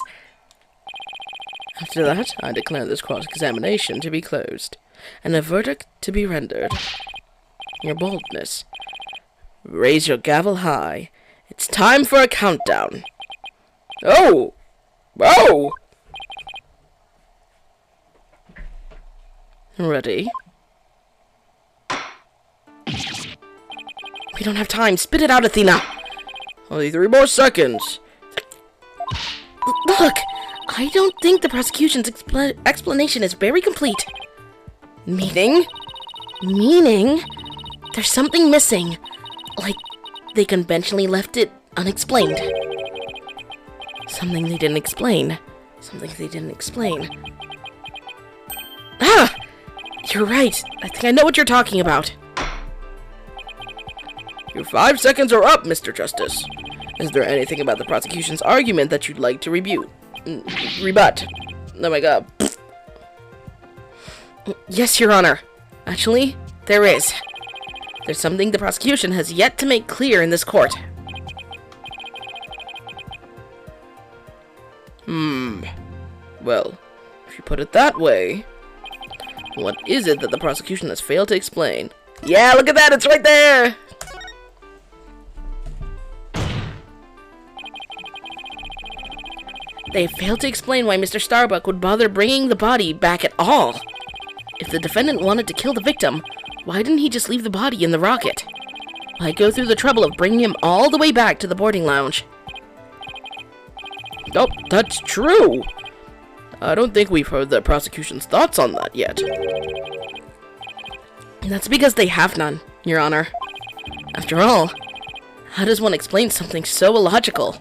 After that, I declare this cross-examination to be closed, and a verdict to be rendered. Your boldness. Raise your gavel high. It's time for a countdown. Oh! Oh! Ready? We don't have time. Spit it out, Athena. Only 3 more seconds. Look, I don't think the prosecution's explanation is very complete. Meaning? Meaning, there's something missing. Like, they conventionally left it unexplained. Something they didn't explain. Something they didn't explain. Ah! You're right. I think I know what you're talking about. Your 5 seconds are up, Mr. Justice. Is there anything about the prosecution's argument that you'd like to rebut? Oh my god. Yes, Your Honor. Actually, there is. There's something the prosecution has yet to make clear in this court. Well, if you put it that way, what is it that the prosecution has failed to explain? Yeah, look at that, it's right there! They failed to explain why Mr. Starbuck would bother bringing the body back at all. If the defendant wanted to kill the victim, why didn't he just leave the body in the rocket? Why go through the trouble of bringing him all the way back to the boarding lounge? Oh, that's true! I don't think we've heard the prosecution's thoughts on that yet. That's because they have none, Your Honor. After all, how does one explain something so illogical?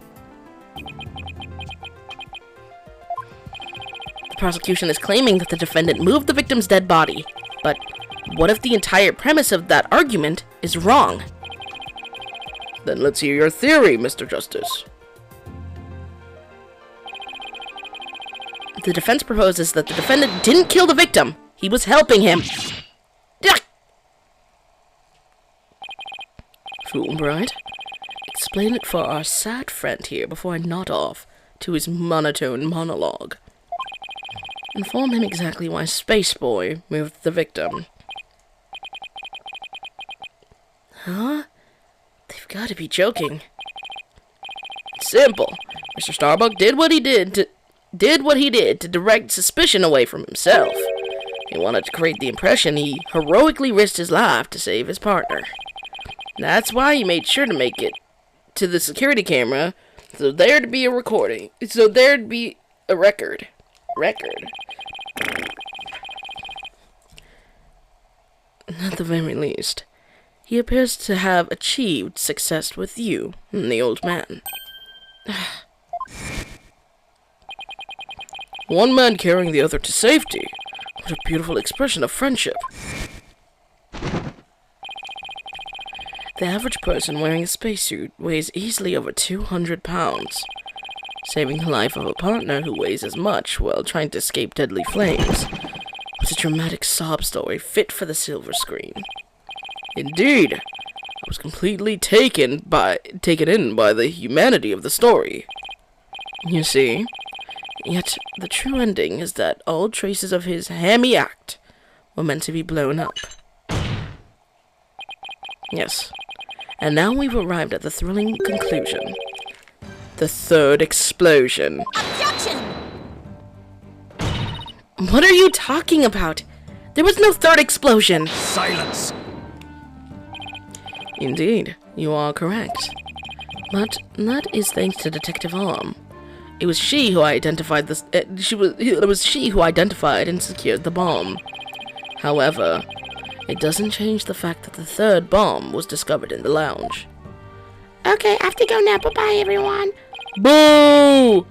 The prosecution is claiming that the defendant moved the victim's dead body, but what if the entire premise of that argument is wrong? Then let's hear your theory, Mr. Justice. The defense proposes that the defendant didn't kill the victim. He was helping him. Wright, explain it for our sad friend here before I nod off to his monotone monologue. Inform him exactly why Space Boy moved the victim. Huh? They've got to be joking. Simple. Mr. Starbuck did what he did to direct suspicion away from himself. He wanted to create the impression he heroically risked his life to save his partner. That's why he made sure to make it to the security camera, so there'd be a recording. So there'd be a record. At the very least, he appears to have achieved success with you, the old man. One man carrying the other to safety. What a beautiful expression of friendship. The average person wearing a spacesuit weighs easily over 200 pounds. Saving the life of a partner who weighs as much while trying to escape deadly flames was a dramatic sob story fit for the silver screen. Indeed, I was completely taken in by the humanity of the story. You see? Yet the true ending is that all traces of his hammy act were meant to be blown up. Yes. And now we've arrived at the thrilling conclusion. The third explosion. Objection! What are you talking about? There was no third explosion! Silence! Indeed, you are correct. But that is thanks to Detective Arm. It was she who identified it was she who identified and secured the bomb. However, it doesn't change the fact that the third bomb was discovered in the lounge. Okay, I have to go now. Bye-bye, everyone. Boo!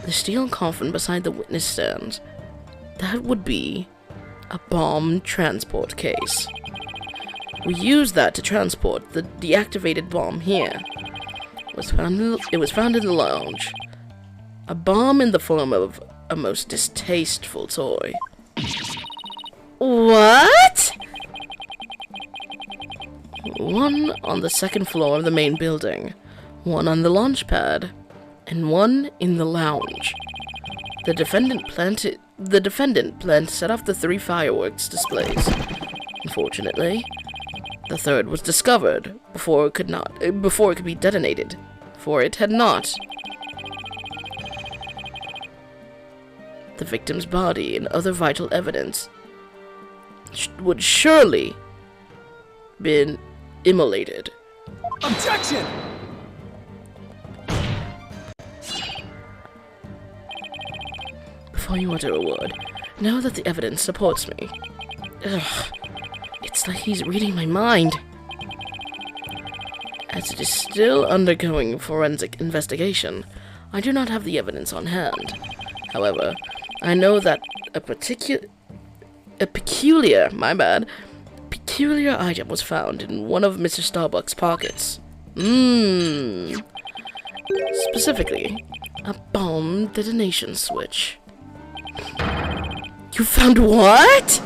The steel coffin beside the witness stand. That would be a bomb transport case. We used that to transport the deactivated bomb here. It was found in the lounge. A bomb in the form of a most distasteful toy. What? One on the second floor of the main building, one on the launch pad, and one in the lounge. The defendant planned to set off the 3 fireworks displays. Unfortunately, the third was discovered before it could be detonated, for it had not. The victim's body and other vital evidence would surely been immolated. Objection! Before you utter a word, know that the evidence supports me. Ugh, it's like he's reading my mind. As it is still undergoing forensic investigation, I do not have the evidence on hand. However, I know that a peculiar peculiar item was found in one of Mr. Starbuck's pockets. Specifically, a bomb detonation switch. You found what?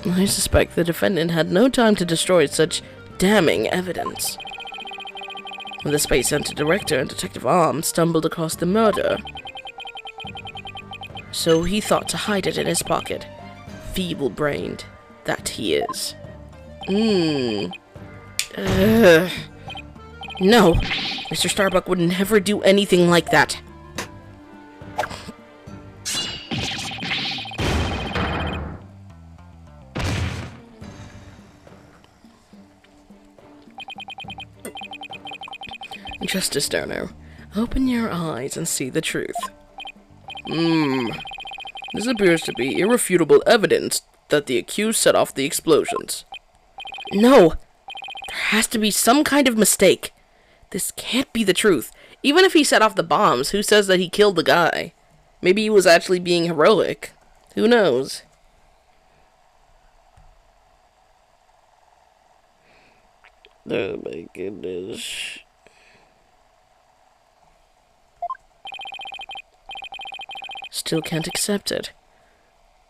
I suspect the defendant had no time to destroy such damning evidence. When the Space Center director and Detective Arm stumbled across the murder, so he thought to hide it in his pocket. Feeble-brained that he is. No, Mr. Starbuck would never do anything like that. Justice Turner, open your eyes and see the truth. This appears to be irrefutable evidence that the accused set off the explosions. No! There has to be some kind of mistake. This can't be the truth. Even if he set off the bombs, who says that he killed the guy? Maybe he was actually being heroic. Who knows? Oh my goodness. Still can't accept it.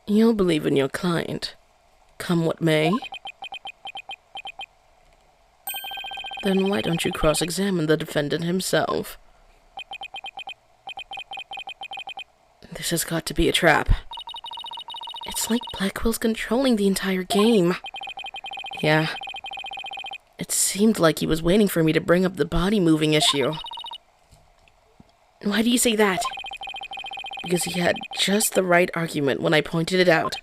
You'll believe in your client, come what may. Then why don't you cross-examine the defendant himself? This has got to be a trap. It's like Blackwell's controlling the entire game. Yeah. It seemed like he was waiting for me to bring up the body-moving issue. Why do you say that? Because he had just the right argument when I pointed it out.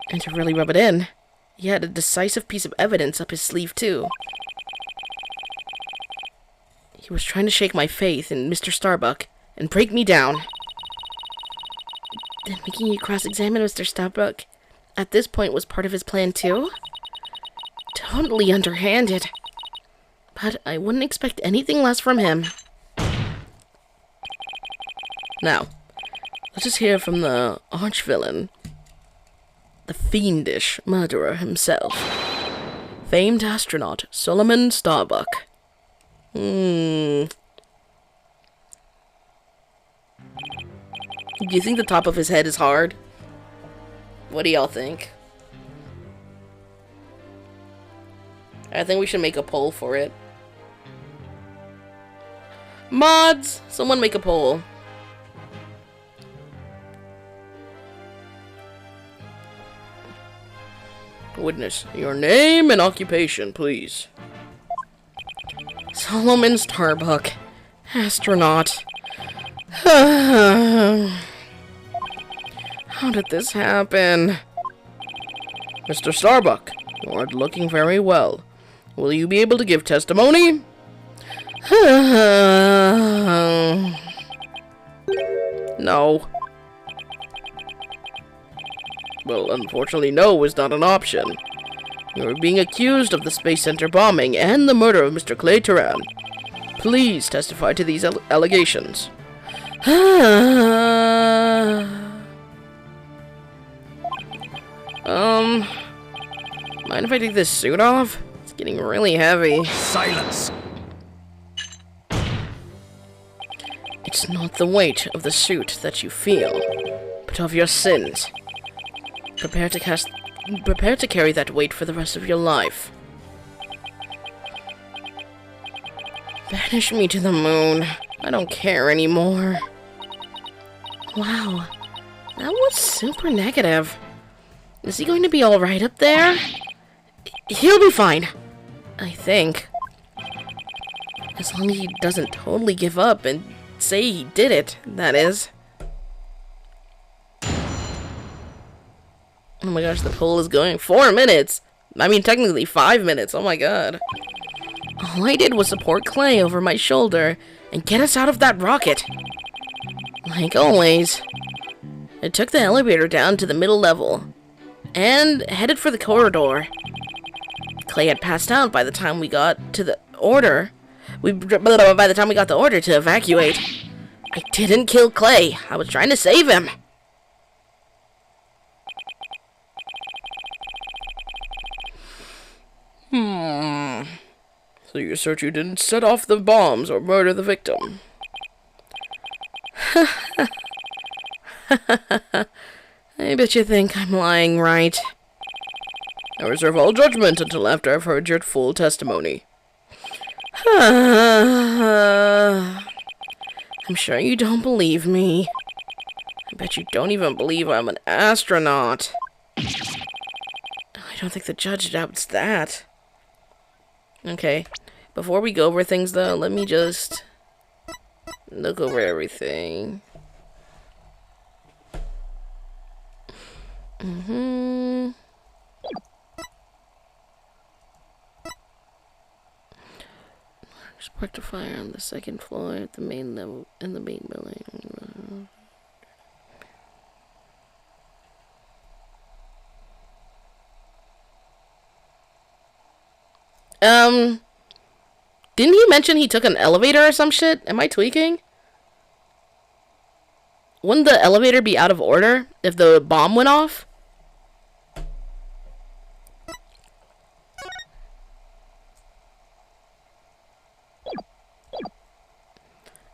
And to really rub it in, he had a decisive piece of evidence up his sleeve, too. He was trying to shake my faith in Mr. Starbuck and break me down. Then making you cross-examine Mr. Starbuck at this point was part of his plan, too? Totally underhanded. But I wouldn't expect anything less from him. Now, let's just hear from the arch-villain, the fiendish murderer himself, famed astronaut Solomon Starbuck. Do you think the top of his head is hard? What do y'all think? I think we should make a poll for it. Mods! Someone make a poll. Witness your name and occupation, please. Solomon Starbuck, astronaut. How did this happen? Mr. Starbuck, you aren't looking very well. Will you be able to give testimony? No. Well, unfortunately, no is not an option. You are being accused of the Space Center bombing and the murder of Mr. Clay Turan. Please testify to these allegations. Mind if I take this suit off? It's getting really heavy. Silence! It's not the weight of the suit that you feel, but of your sins. Prepare to carry that weight for the rest of your life. Banish me to the moon. I don't care anymore. Wow, that was super negative. Is he going to be alright up there? He'll be fine, I think. As long as he doesn't totally give up and say he did it, that is. Oh my gosh, the poll is going 4 minutes. I mean, technically 5 minutes. Oh my god. All I did was support Clay over my shoulder and get us out of that rocket. Like always. I took the elevator down to the middle level and headed for the corridor. Clay had passed out by the time we got to the order. By the time we got the order to evacuate. I didn't kill Clay. I was trying to save him. So you assert you didn't set off the bombs or murder the victim? I bet you think I'm lying, right? I reserve all judgment until after I've heard your full testimony. I'm sure you don't believe me. I bet you don't even believe I'm an astronaut. I don't think the judge doubts that. Okay, before we go over things though, let me just look over everything. Sparked a fire on the second floor at the main level in the main building. Didn't he mention he took an elevator or some shit? Am I tweaking? Wouldn't the elevator be out of order if the bomb went off?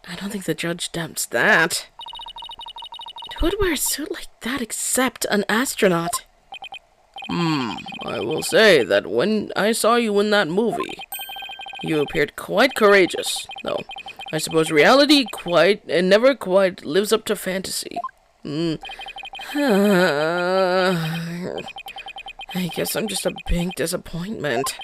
I don't think the judge doubts that. Who would wear a suit like that except an astronaut? I will say that when I saw you in that movie, you appeared quite courageous, though I suppose reality never quite lives up to fantasy. I guess I'm just a big disappointment.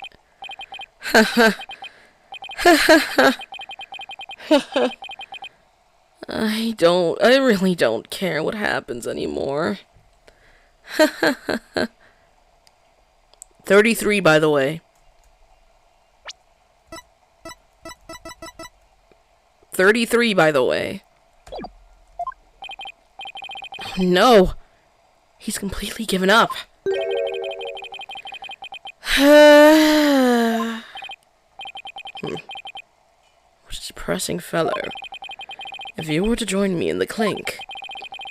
I really don't care what happens anymore. 33, by the way. 33, by the way. Oh, no. He's completely given up. What a depressing fellow. If you were to join me in the clink,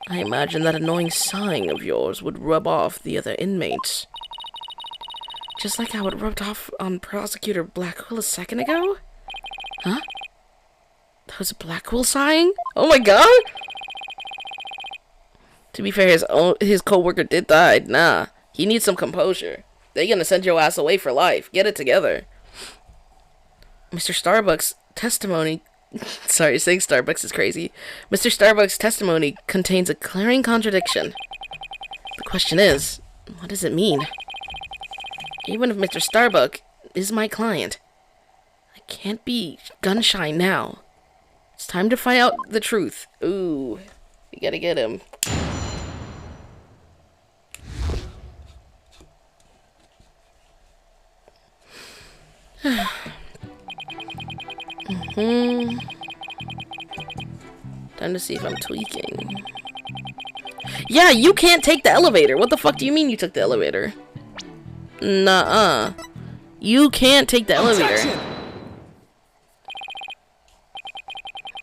I imagine that annoying sighing of yours would rub off the other inmates. Just like how it rubbed off on Prosecutor Blackwell a second ago? Huh? That was Blackwell sighing? Oh my god! To be fair, his co-worker did die. Nah, he needs some composure. They're gonna send your ass away for life. Get it together. Mr. Starbucks' testimony... Sorry, saying Starbucks is crazy. Mr. Starbucks' testimony contains a glaring contradiction. The question is, what does it mean? Even if Mr. Starbuck is my client, I can't be gun-shy now. It's time to find out the truth. Ooh, we gotta get him. Time to see if I'm tweaking. Yeah, you can't take the elevator. What the fuck do you mean you took the elevator? Nuh-uh. You can't take the elevator.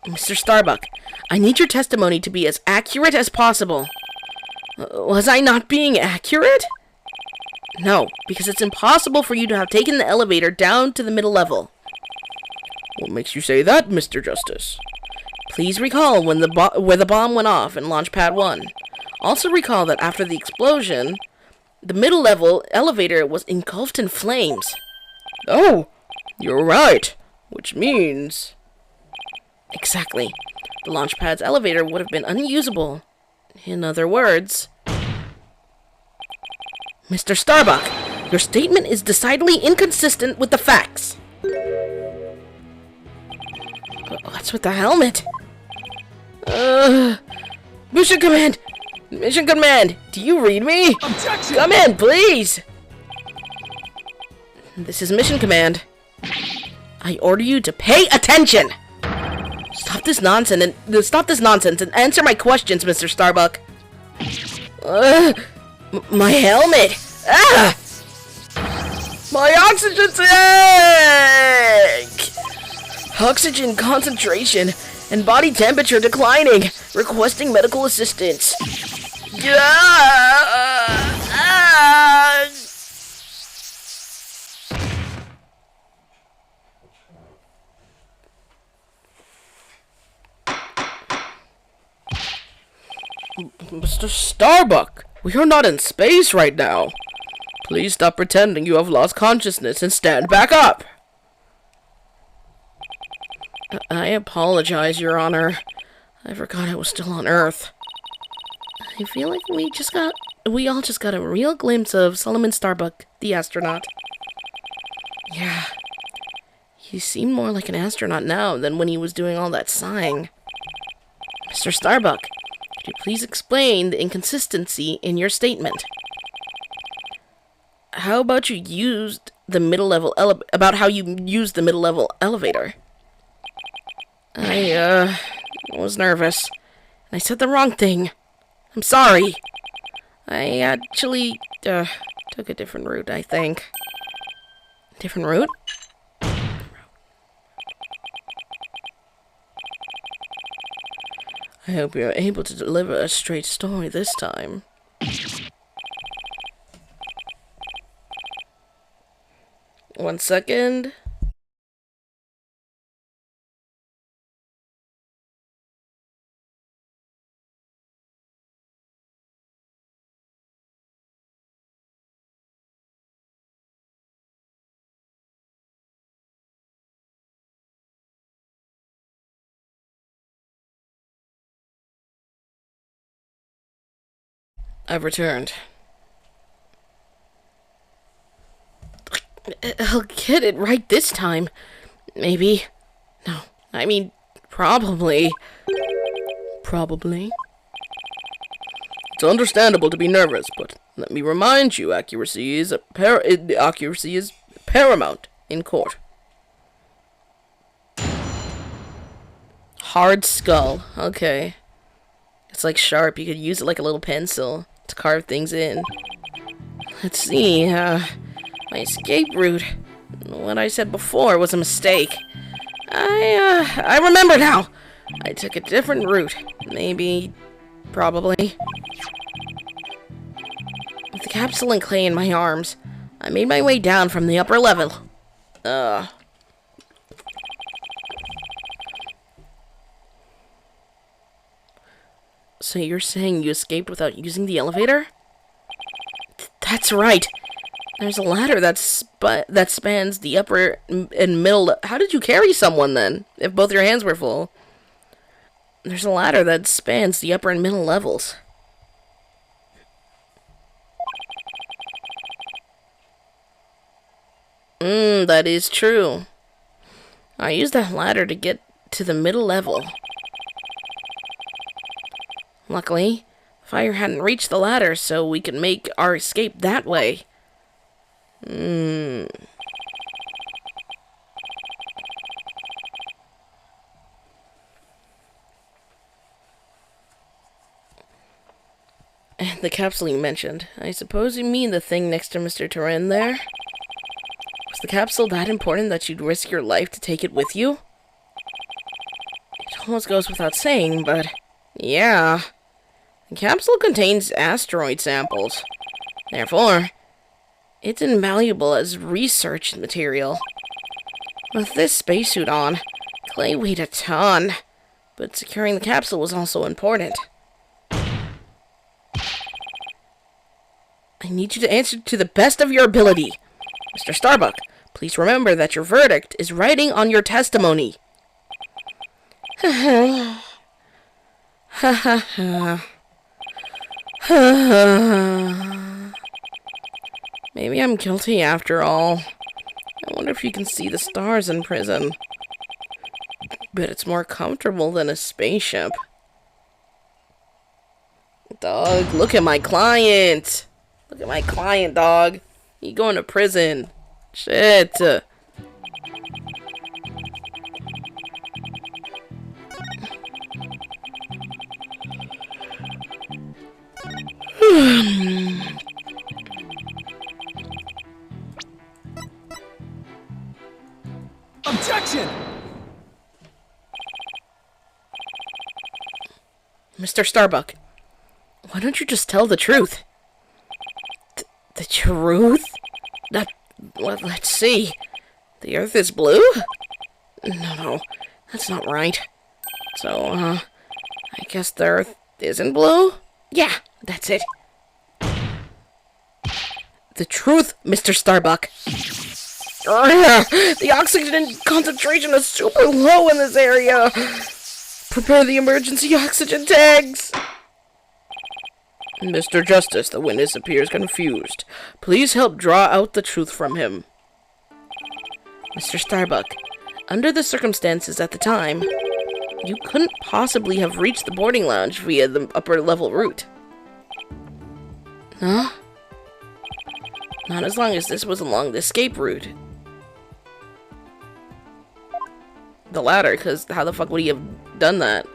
Mr. Starbuck, I need your testimony to be as accurate as possible. Was I not being accurate? No, because it's impossible for you to have taken the elevator down to the middle level. What makes you say that, Mr. Justice? Please recall when where the bomb went off in Launch Pad 1. Also recall that after the explosion, the middle level elevator was engulfed in flames. Oh, you're right. Which means... Exactly. The launch pad's elevator would have been unusable. In other words... Mr. Starbuck, your statement is decidedly inconsistent with the facts. What's with the helmet? Mission Command! Mission Command! Do you read me? Objection! Come in, please! This is Mission Command. I order you to pay attention! Stop this nonsense and answer my questions, Mr. Starbuck. My helmet! Ah! My oxygen tank! Oxygen concentration and body temperature declining. Requesting medical assistance. Mr. Starbuck, we are not in space right now. Please stop pretending you have lost consciousness and stand back up. I apologize, Your Honor. I forgot I was still on Earth. I feel like we all just got a real glimpse of Solomon Starbuck, the astronaut. Yeah. He seemed more like an astronaut now than when he was doing all that sighing. Mr. Starbuck, could you please explain the inconsistency in your statement? How about you used the middle-level elevator? I was nervous. And I said the wrong thing. I'm sorry. I actually, took a different route, I think. Different route? I hope you're able to deliver a straight story this time. One second. I've returned. I'll get it right this time. Maybe. No, I mean, probably. Probably. It's understandable to be nervous, but let me remind you, accuracy is paramount in court. Hard skull. Okay. It's like sharp. You could use it like a little pencil to carve things in. Let's see, my escape route. What I said before was a mistake. I remember now. I took a different route. Maybe, probably. With the capsule and clay in my arms, I made my way down from the upper level. So you're saying you escaped without using the elevator? That's right. There's a ladder that spans the upper and middle. How did you carry someone then, if both your hands were full? There's a ladder that spans the upper and middle levels. That is true. I used that ladder to get to the middle level. Luckily, fire hadn't reached the ladder, so we could make our escape that way. And the capsule you mentioned. I suppose you mean the thing next to Mr. Turin there? Was the capsule that important that you'd risk your life to take it with you? It almost goes without saying, but yeah. The capsule contains asteroid samples. Therefore, it's invaluable as research material. With this spacesuit on, clay weighed a ton, but securing the capsule was also important. I need you to answer to the best of your ability. Mr. Starbuck, please remember that your verdict is writing on your testimony. Ha ha ha. Maybe I'm guilty after all. I wonder if you can see the stars in prison. But it's more comfortable than a spaceship. Dog, look at my client. Look at my client, dog. You going to prison. Shit. Objection! Mr. Starbuck, why don't you just tell the truth? The truth? Well, let's see. The Earth is blue? No, that's not right. So, I guess the Earth isn't blue? Yeah, that's it. The truth, Mr. Starbuck. The oxygen concentration is super low in this area. Prepare the emergency oxygen tanks. Mr. Justice, the witness appears confused. Please help draw out the truth from him. Mr. Starbuck, under the circumstances at the time, you couldn't possibly have reached the boarding lounge via the upper level route. Huh? Not as long as this was along the escape route. The ladder, because how the fuck would he have done that?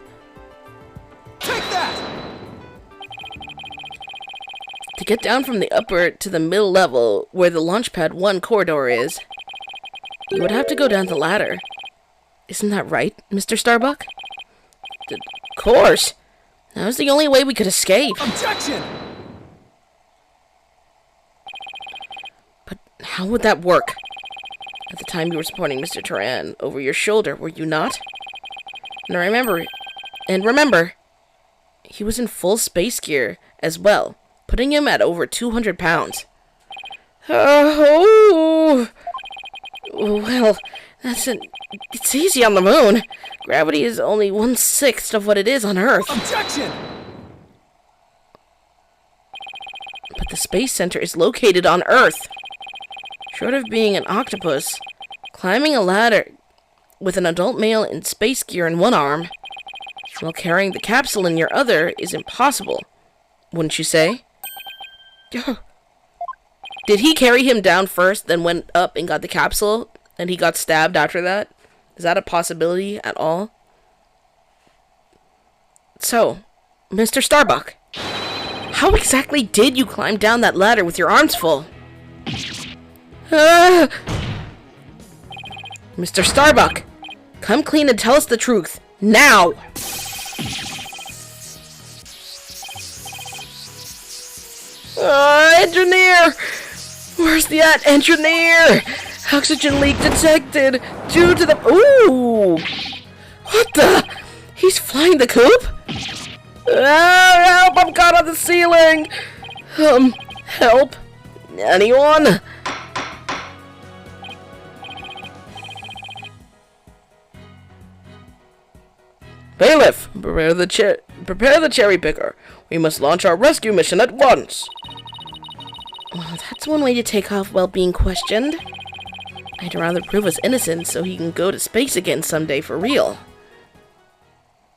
Take that! To get down from the upper to the middle level, where the Launchpad 1 corridor is, you would have to go down the ladder. Isn't that right, Mr. Starbuck? Of course! That was the only way we could escape. Objection! But how would that work? At the time you were supporting Mr. Turan over your shoulder, were you not? And remember, he was in full space gear as well, putting him at over 200 pounds. Oh, well, it's easy on the moon. Gravity is only 1/6 of what it is on Earth. Objection! But the space center is located on Earth. Short of being an octopus, climbing a ladder with an adult male in space gear in one arm, while carrying the capsule in your other, is impossible. Wouldn't you say? Did he carry him down first, then went up and got the capsule, and he got stabbed after that? Is that a possibility at all? So, Mr. Starbuck, how exactly did you climb down that ladder with your arms full? Mr. Starbuck, come clean and tell us the truth, now! Engineer! Where's the engineer? Oxygen leak detected due to the... Ooh! What the? He's flying the coop? Help! I'm caught on the ceiling! Help? Anyone? Bailiff, prepare the cherry picker. We must launch our rescue mission at once. Well, that's one way to take off while being questioned. I'd rather prove us innocent so he can go to space again someday for real.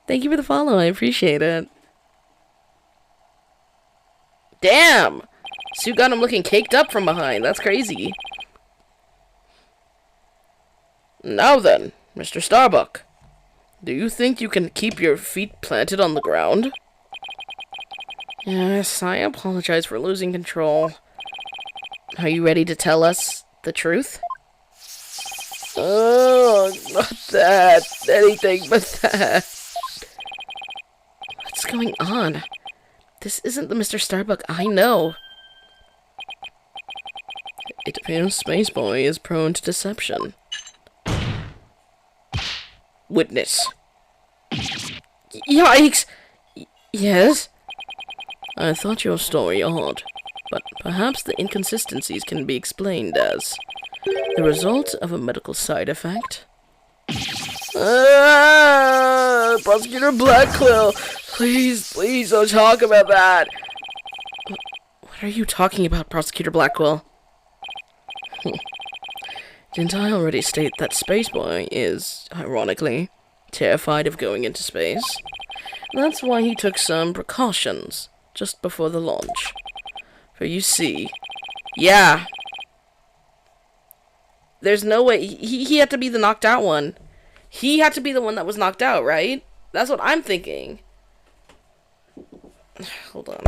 Thank you for the follow, I appreciate it. Damn! Sue got him looking caked up from behind, that's crazy. Now then, Mr. Starbuck. Do you think you can keep your feet planted on the ground? Yes, I apologize for losing control. Are you ready to tell us the truth? Oh, not that. Anything but that. What's going on? This isn't the Mr. Starbuck I know. It appears Spaceboy is prone to deception. Witness. Yikes! Yes? I thought your story odd, but perhaps the inconsistencies can be explained as the result of a medical side effect. Prosecutor Blackquill! Please don't talk about that! What are you talking about, Prosecutor Blackquill? Didn't I already state that Spaceboy is, ironically, terrified of going into space? That's why he took some precautions just before the launch. For you see... Yeah. There's no way... He had to be the knocked out one. He had to be the one that was knocked out, right? That's what I'm thinking. Hold on.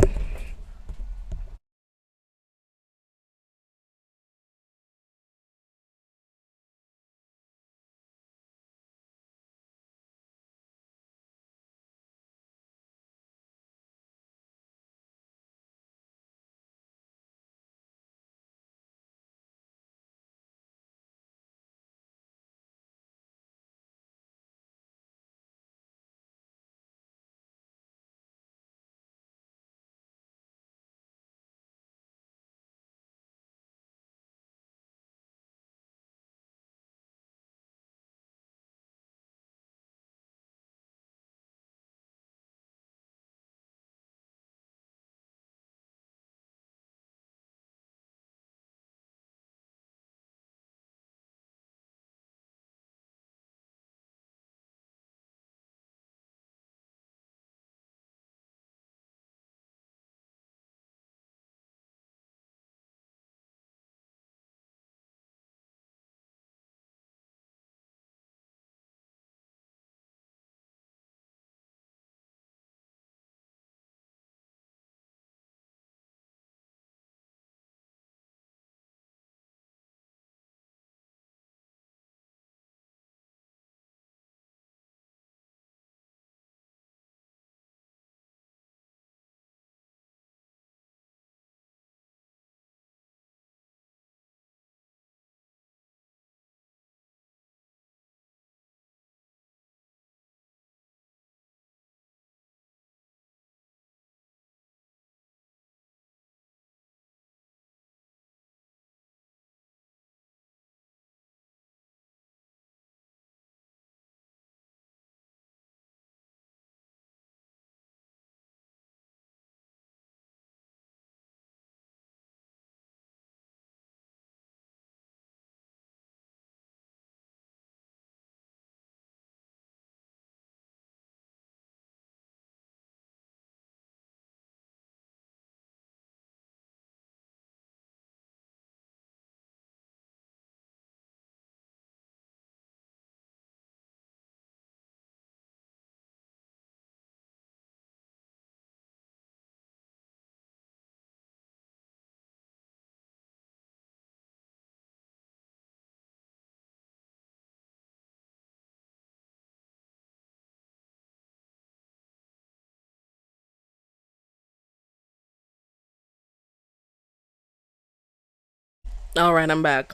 Alright, I'm back.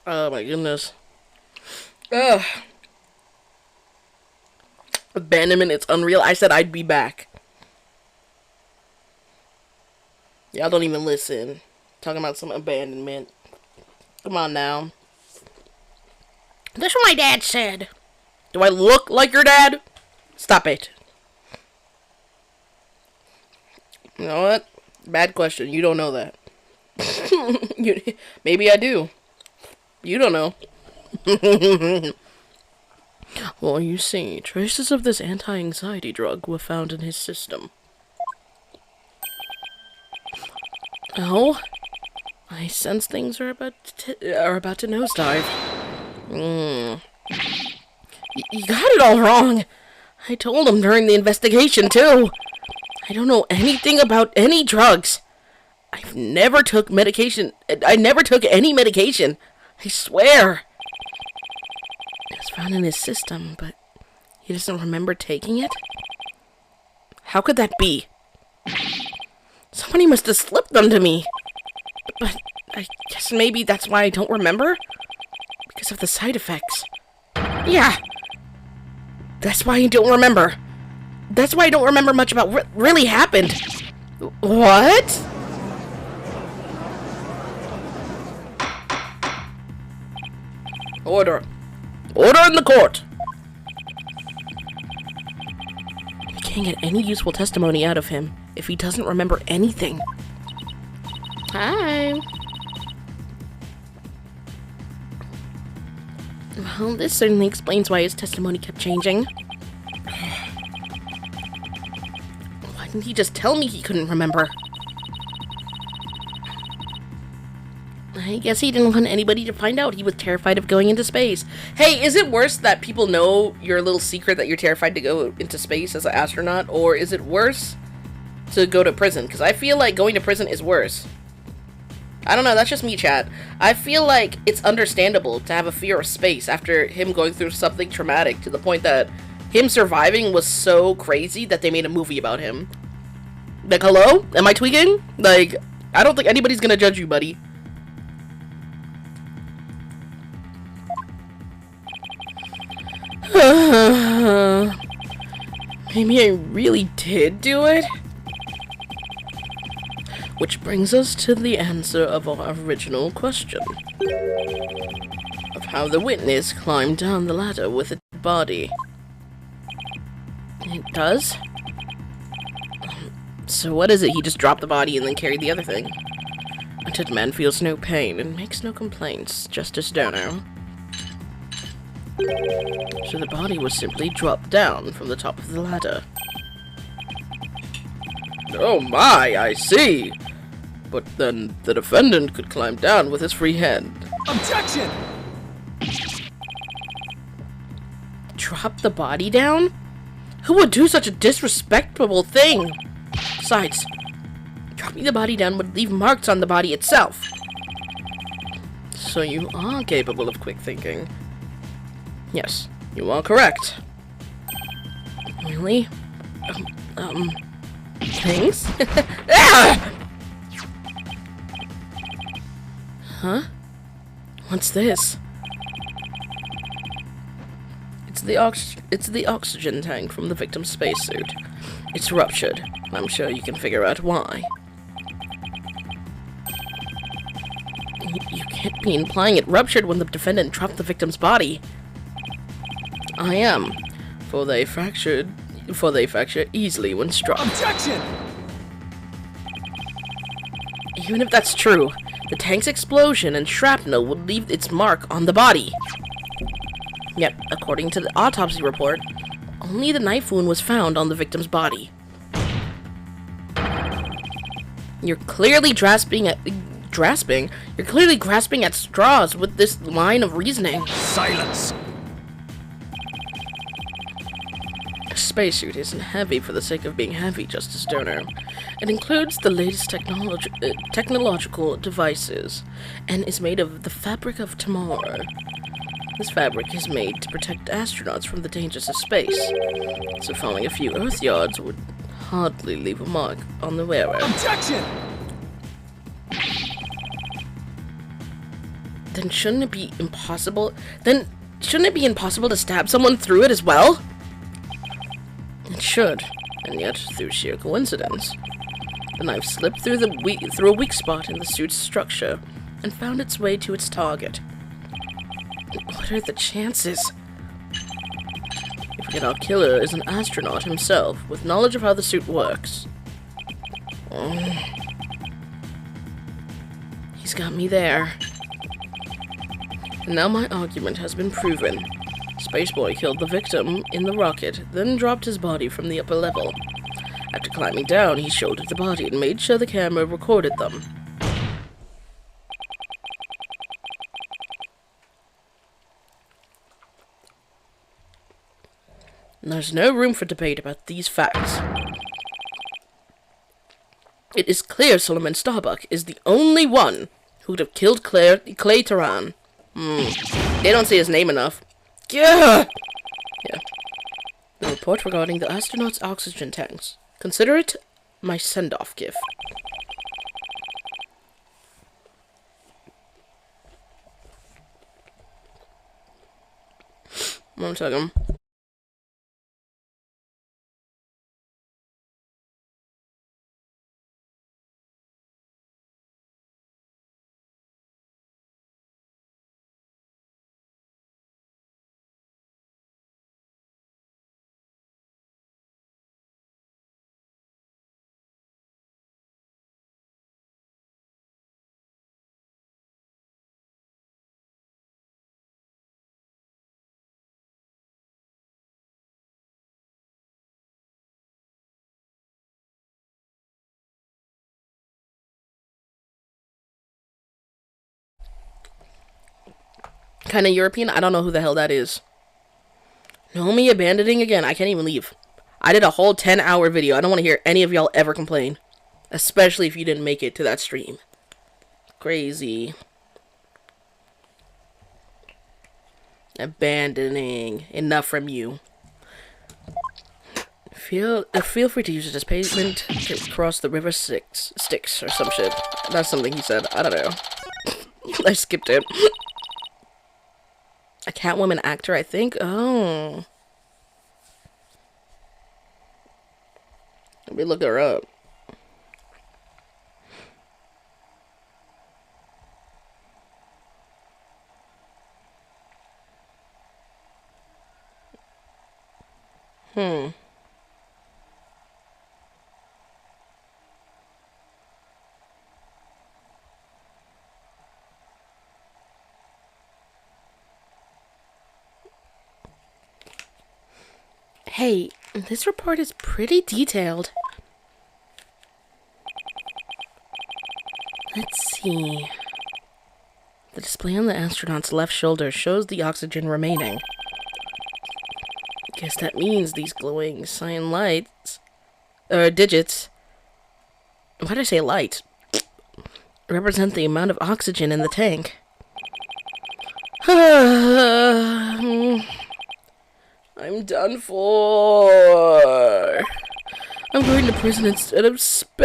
Oh my goodness. Ugh. Abandonment, it's unreal. I said I'd be back. Y'all don't even listen. Talking about some abandonment. Come on now. That's what my dad said. Do I look like your dad? Stop it. You know what? Bad question. You don't know that. Maybe I do. You don't know. Well, you see, traces of this anti-anxiety drug were found in his system. Oh? I sense things are about to nosedive. You got it all wrong. I told him during the investigation, too. I don't know anything about any drugs. I've never took medication. I never took any medication. I swear. It was found in his system, but he doesn't remember taking it? How could that be? Somebody must have slipped them to me. But I guess maybe that's why I don't remember? Because of the side effects. Yeah. That's why I don't remember. That's why I don't remember much about what really happened. What? Order. Order in the court! I can't get any useful testimony out of him if he doesn't remember anything. Hi. Well, this certainly explains why his testimony kept changing. Why didn't he just tell me he couldn't remember? I guess he didn't want anybody to find out he was terrified of going into space. Hey, is it worse that people know your little secret that you're terrified to go into space as an astronaut? Or is it worse to go to prison? Because I feel like going to prison is worse. I don't know, that's just me, chat. I feel like it's understandable to have a fear of space after him going through something traumatic to the point that him surviving was so crazy that they made a movie about him. Like, hello? Am I tweaking? Like, I don't think anybody's gonna judge you, buddy. Maybe I really did do it? Which brings us to the answer of our original question. Of how the witness climbed down the ladder with a dead body. It does? So what is it? He just dropped the body and then carried the other thing? A dead man feels no pain and makes no complaints, Justice Dono. So the body was simply dropped down from the top of the ladder. Oh my, I see! But then the defendant could climb down with his free hand. Objection! Drop the body down? Who would do such a disrespectful thing? Besides, dropping the body down would leave marks on the body itself. So you are capable of quick thinking. Yes, you are correct. Really? Thanks? Ah! Huh? What's this? It's the oxygen tank from the victim's spacesuit. It's ruptured, and I'm sure you can figure out why. You can't be implying it ruptured when the defendant dropped the victim's body. I am, for they fracture easily when struck. Objection! Even if that's true, the tank's explosion and shrapnel would leave its mark on the body. Yet, according to the autopsy report, only the knife wound was found on the victim's body. You're clearly grasping at straws with this line of reasoning. Silence! A spacesuit isn't heavy for the sake of being heavy, Justice Donor. It includes the latest technological devices and is made of the fabric of tomorrow. This fabric is made to protect astronauts from the dangers of space, so falling a few Earth yards would hardly leave a mark on the wearer. Objection! Then shouldn't it be impossible? Then shouldn't it be impossible to stab someone through it as well? It should, and yet, through sheer coincidence, the knife slipped through a weak spot in the suit's structure and found its way to its target. What are the chances? If yet our killer is an astronaut himself, with knowledge of how the suit works. He's got me there. And now my argument has been proven. Spaceboy killed the victim in the rocket, then dropped his body from the upper level. After climbing down, he shouldered the body and made sure the camera recorded them. There's no room for debate about these facts. It is clear Solomon Starbuck is the only one who would have killed Clay Taran. They don't say his name enough. Yeah. The report regarding the astronaut's oxygen tanks. Consider it my send-off gift. 1 second. Kind of European. I don't know who the hell that is. No, me abandoning again. I can't even leave. I did a whole 10-hour video. I don't want to hear any of y'all ever complain. Especially if you didn't make it to that stream. Crazy. Abandoning. Enough from you. Feel free to use it as pavement to cross the river Styx or some shit. That's something he said. I don't know. I skipped it. A Catwoman actor, I think? Oh. Let me look her up. Hey, this report is pretty detailed. Let's see. The display on the astronaut's left shoulder shows the oxygen remaining. Guess that means these glowing cyan lights, digits, why did I say light? Represent the amount of oxygen in the tank. I'm done for. I'm going to prison instead of space.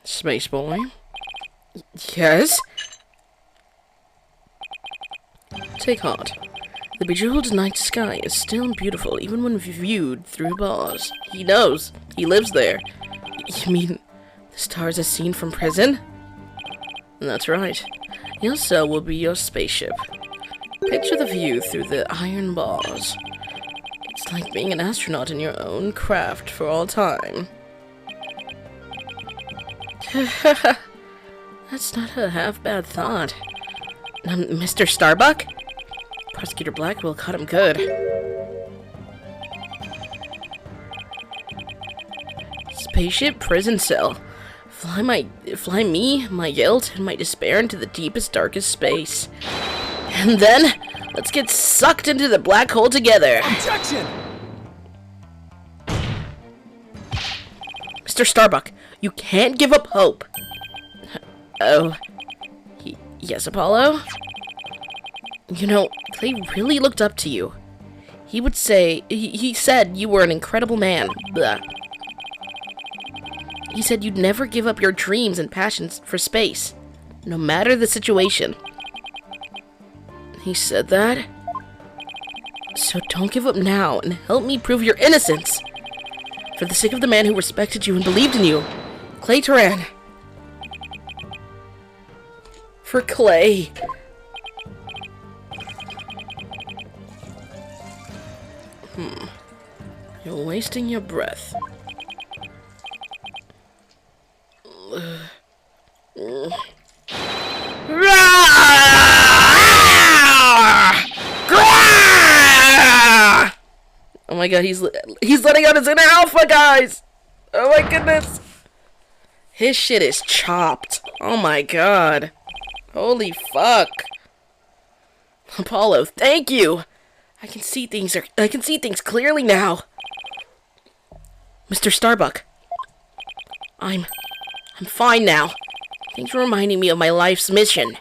Space boy. Yes? Take heart. The bejeweled night sky is still beautiful even when viewed through bars. He knows. He lives there. You mean the stars as seen from prison? That's right. Your cell will be your spaceship. Picture the view through the iron bars. It's like being an astronaut in your own craft for all time. That's not a half-bad thought. Mr. Starbuck? Prosecutor Blackwell caught him good. Spaceship prison cell. Fly me, my guilt, and my despair into the deepest, darkest space. And then, let's get sucked into the black hole together. Objection! Mr. Starbuck, you can't give up hope. Oh. Yes, Apollo? You know, Clay really looked up to you. He would say, he said you were an incredible man. Blah. He said you'd never give up your dreams and passions for space, no matter the situation. He said that? So don't give up now and help me prove your innocence. For the sake of the man who respected you and believed in you, Clay Turan. For Clay. You're wasting your breath. Oh my god, he's letting out his inner alpha, guys! Oh my goodness! His shit is chopped. Oh my god. Holy fuck. Apollo, thank you! I can see things clearly now. Mr. Starbuck. I'm fine now. Thanks for reminding me of my life's mission.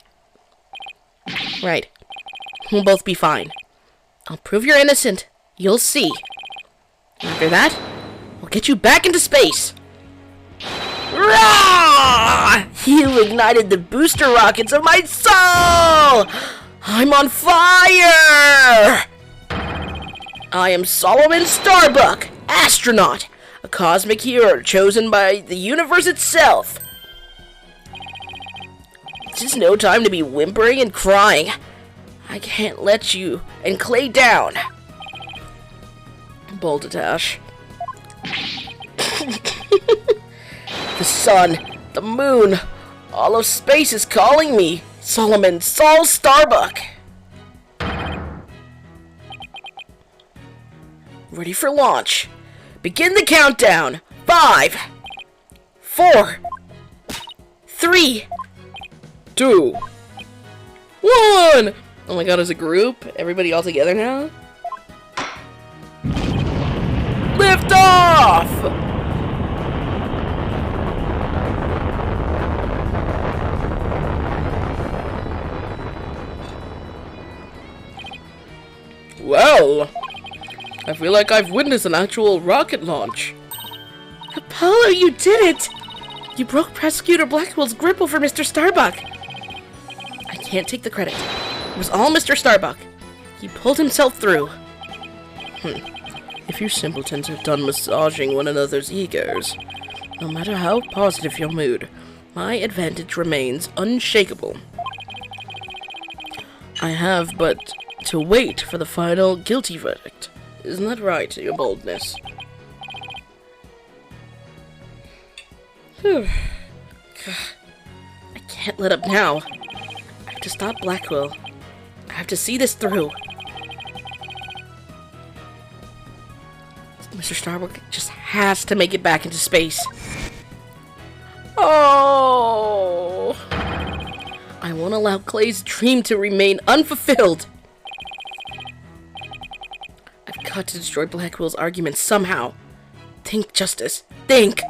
Right. We'll both be fine. I'll prove you're innocent. You'll see. After that, we'll get you back into space. Rah! You ignited the booster rockets of my soul! I'm on fire! I am Solomon Starbuck, astronaut, a cosmic hero chosen by the universe itself. This is no time to be whimpering and crying. I can't let you and Clay down. Boltatash. The sun, the moon, all of space is calling me. Solomon Saul Starbuck. Ready for launch. Begin the countdown. 5, 4, 3, 2, 1. Oh my god, as a group? Everybody all together now? Lift off! Well, I feel like I've witnessed an actual rocket launch. Apollo, you did it! You broke Prosecutor Blackwell's grip over Mr. Starbuck. I can't take the credit. It was all Mr. Starbuck. He pulled himself through. If you simpletons have done massaging one another's egos, no matter how positive your mood, my advantage remains unshakable. I have but to wait for the final guilty verdict. Isn't that right, your boldness? Whew. I can't let up now. I have to stop Blackwell. I have to see this through. Mr. Starbuck just has to make it back into space. Oh! I won't allow Clay's dream to remain unfulfilled. I've got to destroy Blackwell's argument somehow. Think, Justice. Think!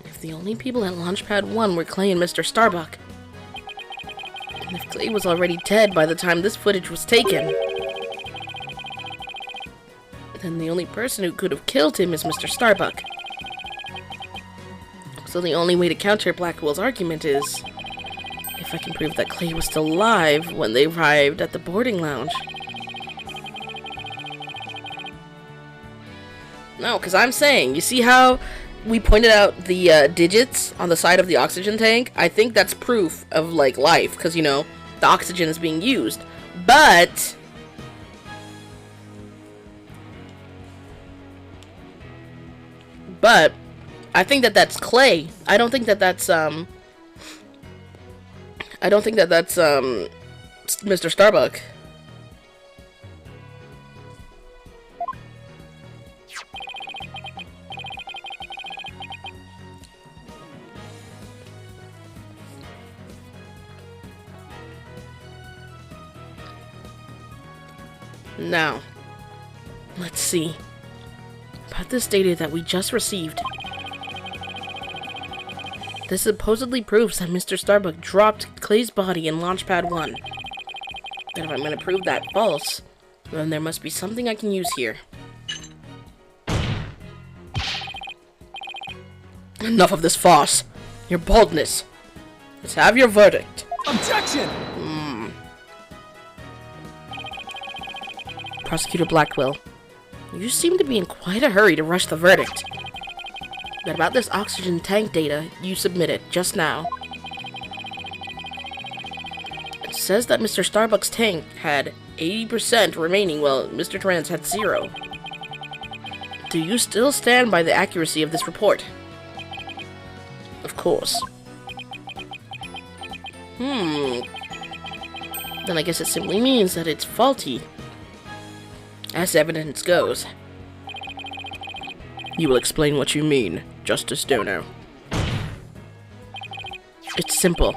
If the only people at Launchpad 1 were Clay and Mr. Starbuck, and if Clay was already dead by the time this footage was taken, then the only person who could have killed him is Mr. Starbuck. So the only way to counter Blackwell's argument is if I can prove that Clay was still alive when they arrived at the boarding lounge. No, because I'm saying, you see how we pointed out the digits on the side of the oxygen tank? I think that's proof of, like, life, because, you know, the oxygen is being used. But I think that that's Clay. I don't think that that's Mr. Starbuck. Now, let's see about this data that we just received. This supposedly proves that Mr. Starbuck dropped Clay's body in Launchpad 1. And if I'm going to prove that false, then there must be something I can use here. Enough of this farce. Your boldness. Let's have your verdict. Objection! Prosecutor Blackwell, you seem to be in quite a hurry to rush the verdict. But about this oxygen tank data you submitted just now. It says that Mr. Starbuck's tank had 80% remaining while Mr. Turan's had 0. Do you still stand by the accuracy of this report? Of course. Then I guess it simply means that it's faulty. As evidence goes. You will explain what you mean, Justice Dono. It's simple.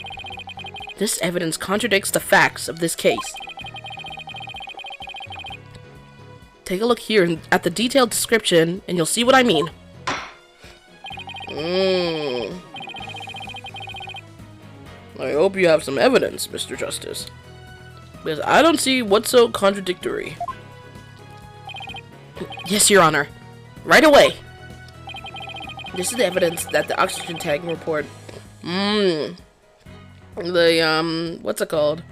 This evidence contradicts the facts of this case. Take a look here at the detailed description, and you'll see what I mean. I hope you have some evidence, Mr. Justice. Because I don't see what's so contradictory. Yes, Your Honor. Right away. This is the evidence that the oxygen tank report... what's it called?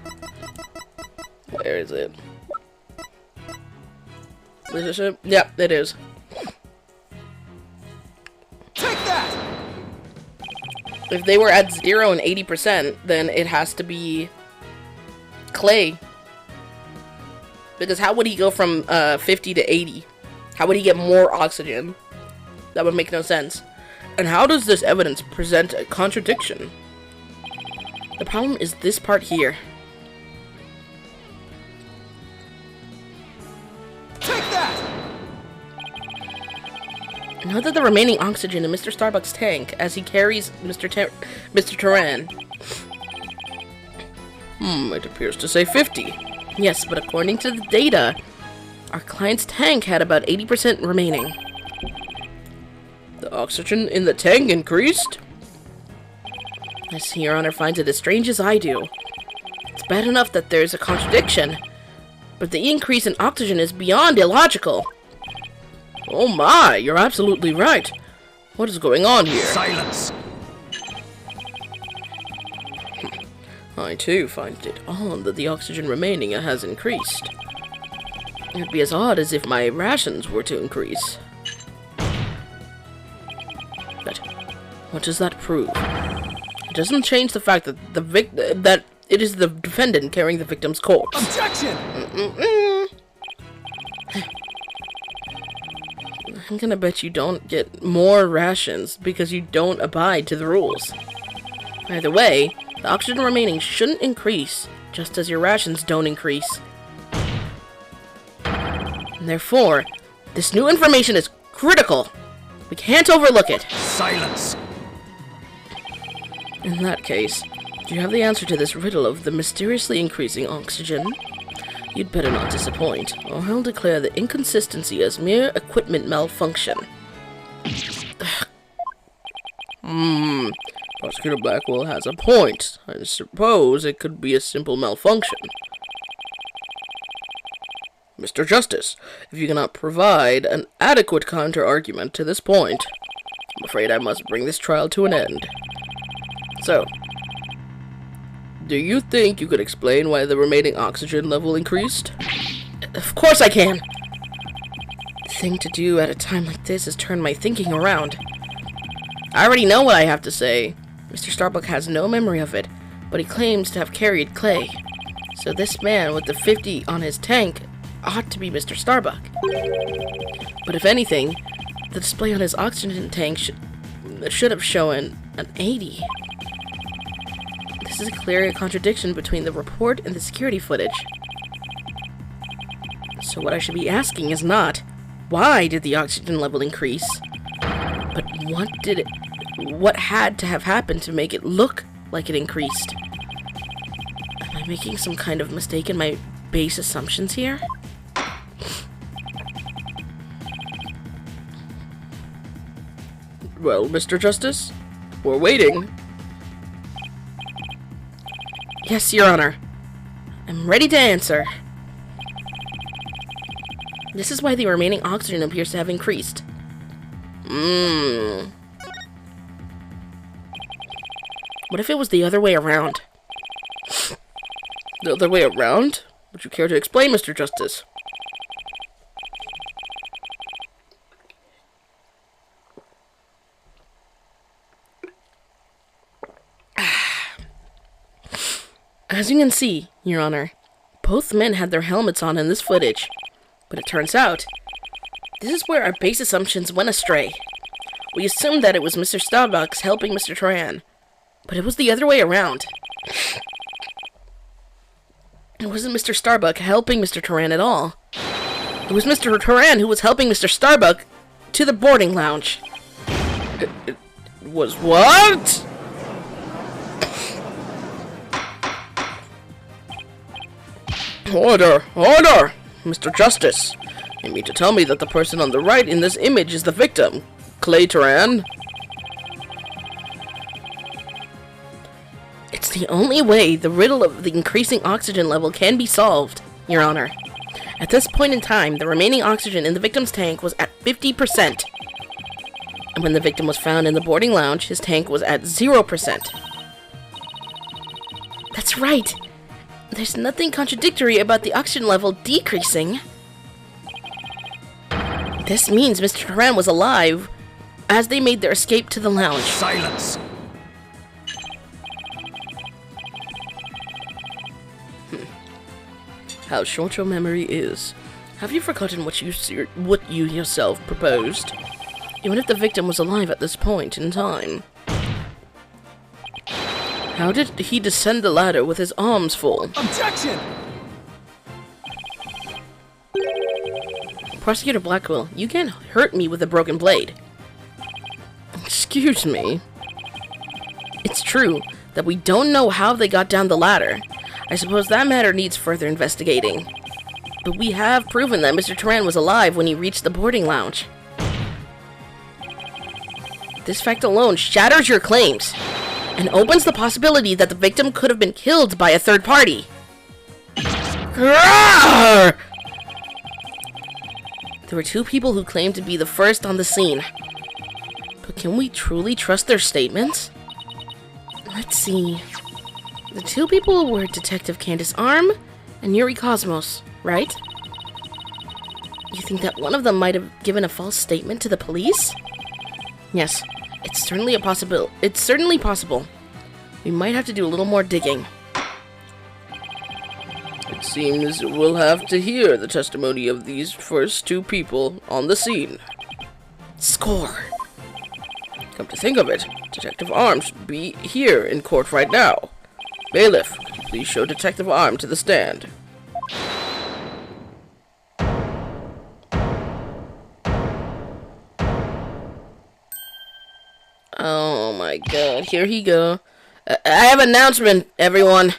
Where is it? Leadership? Yeah, it is. Take that! If they were at 0 and 80%, then it has to be Clay. Because how would he go from 50 to 80? How would he get more oxygen? That would make no sense. And how does this evidence present a contradiction? The problem is this part here. Take that! Note that the remaining oxygen in Mr. Starbuck's tank as he carries Mr. Turan. It appears to say 50. Yes, but according to the data, our client's tank had about 80% remaining. The oxygen in the tank increased? Yes, Your Honor finds it as strange as I do. It's bad enough that there's a contradiction, but the increase in oxygen is beyond illogical. Oh my, you're absolutely right. What is going on here? Silence! I too find it odd that the oxygen remaining has increased. It would be as odd as if my rations were to increase. But what does that prove? It doesn't change the fact that that it is the defendant carrying the victim's corpse. Objection! I'm gonna bet you don't get more rations because you don't abide to the rules. Either way, the oxygen remaining shouldn't increase, just as your rations don't increase. And therefore, this new information is critical. We can't overlook it. Silence! In that case, do you have the answer to this riddle of the mysteriously increasing oxygen? You'd better not disappoint, or I'll declare the inconsistency as mere equipment malfunction. Prosecutor Blackwell has a point. I suppose it could be a simple malfunction. Mr. Justice, if you cannot provide an adequate counter-argument to this point, I'm afraid I must bring this trial to an end. So, do you think you could explain why the remaining oxygen level increased? Of course I can! The thing to do at a time like this is turn my thinking around. I already know what I have to say. Mr. Starbuck has no memory of it, but he claims to have carried Clay. So this man with the 50 on his tank ought to be Mr. Starbuck. But if anything, the display on his oxygen tank should have shown an 80. This is a clear contradiction between the report and the security footage. So what I should be asking is not, why did the oxygen level increase? But what had to have happened to make it look like it increased? Am I making some kind of mistake in my base assumptions here? Well, Mr. Justice, we're waiting. Yes, Your Honor. I'm ready to answer. This is why the remaining oxygen appears to have increased. What if it was the other way around? The other way around? Would you care to explain, Mr. Justice? As you can see, Your Honor, both men had their helmets on in this footage. But it turns out, this is where our base assumptions went astray. We assumed that it was Mr. Starbucks helping Mr. Turan, but it was the other way around. It wasn't Mr. Starbuck helping Mr. Turan at all. It was Mr. Turan who was helping Mr. Starbuck to the boarding lounge. It was what? Order! Order! Mr. Justice, you mean to tell me that the person on the right in this image is the victim, Clay Turan? It's the only way the riddle of the increasing oxygen level can be solved, Your Honor. At this point in time, the remaining oxygen in the victim's tank was at 50%. And when the victim was found in the boarding lounge, his tank was at 0%. That's right. There's nothing contradictory about the oxygen level decreasing. This means Mr. Turan was alive as they made their escape to the lounge. Silence! How short your memory is. Have you forgotten what you yourself proposed? Even if the victim was alive at this point in time. How did he descend the ladder with his arms full? Objection! Prosecutor Blackwell, you can't hurt me with a broken blade. Excuse me? It's true that we don't know how they got down the ladder. I suppose that matter needs further investigating. But we have proven that Mr. Turan was alive when he reached the boarding lounge. This fact alone shatters your claims and opens the possibility that the victim could have been killed by a third party. Grrr! There were two people who claimed to be the first on the scene. But can we truly trust their statements? Let's see. The two people were Detective Candace Arm and Yuri Cosmos, right? You think that one of them might have given a false statement to the police? Yes, it's certainly possible. We might have to do a little more digging. It seems we'll have to hear the testimony of these first two people on the scene. Score! Come to think of it, Detective Arm should be here in court right now. Bailiff, please show Detective Arm to the stand. Oh my god, here he go. I have an announcement, everyone.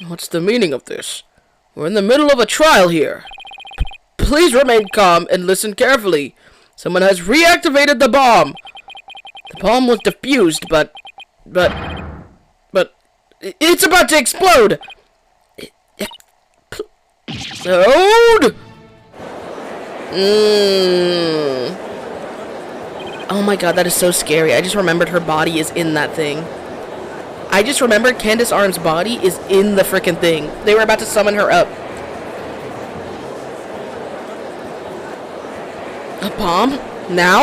What's the meaning of this? We're in the middle of a trial here. Please remain calm and listen carefully. Someone has reactivated the bomb. The bomb was defused, but it's about to explode. Explode? Oh my god, that is so scary. I just remembered her body is in that thing. I just remembered Candace Arm's body is in the frickin' thing. They were about to summon her up. A bomb? Now?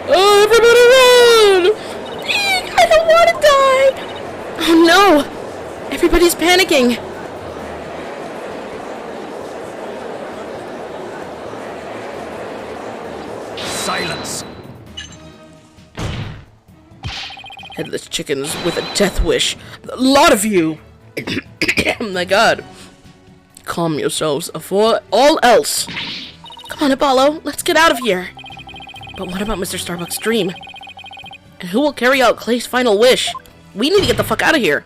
Oh, everybody run! I don't want to die! Oh no! Everybody's panicking. Silence! Headless chickens with a death wish. A lot of you! Oh my god. Calm yourselves for all else. Come on, Apollo, let's get out of here. But what about Mr. Starbuck's dream? And who will carry out Clay's final wish? We need to get the fuck out of here.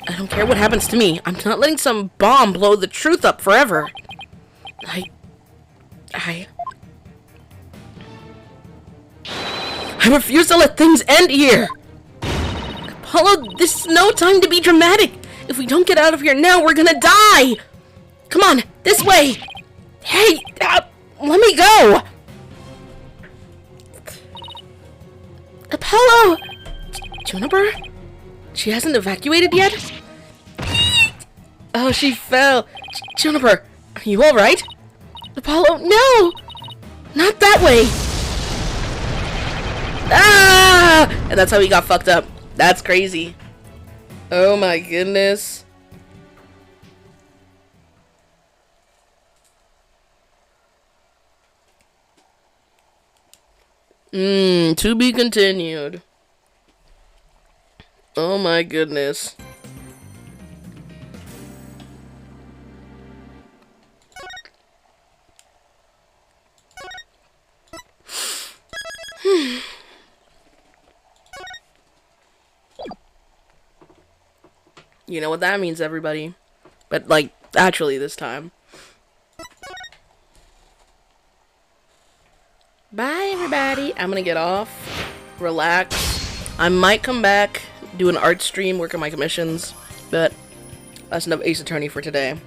I don't care what happens to me. I'm not letting some bomb blow the truth up forever. I refuse to let things end here. Apollo, this is no time to be dramatic. If we don't get out of here now, we're gonna die. Come on, this way. Hey, let me go. Juniper? She hasn't evacuated yet? Oh, she fell. Juniper, are you alright? Apollo, no! Not that way! Ah! And that's how he got fucked up. That's crazy. Oh my goodness. To be continued. Oh my goodness. You know what that means, everybody. But, like, actually this time. Bye, everybody. I'm gonna get off, relax. I might come back, do an art stream, work on my commissions, but that's enough Ace Attorney for today.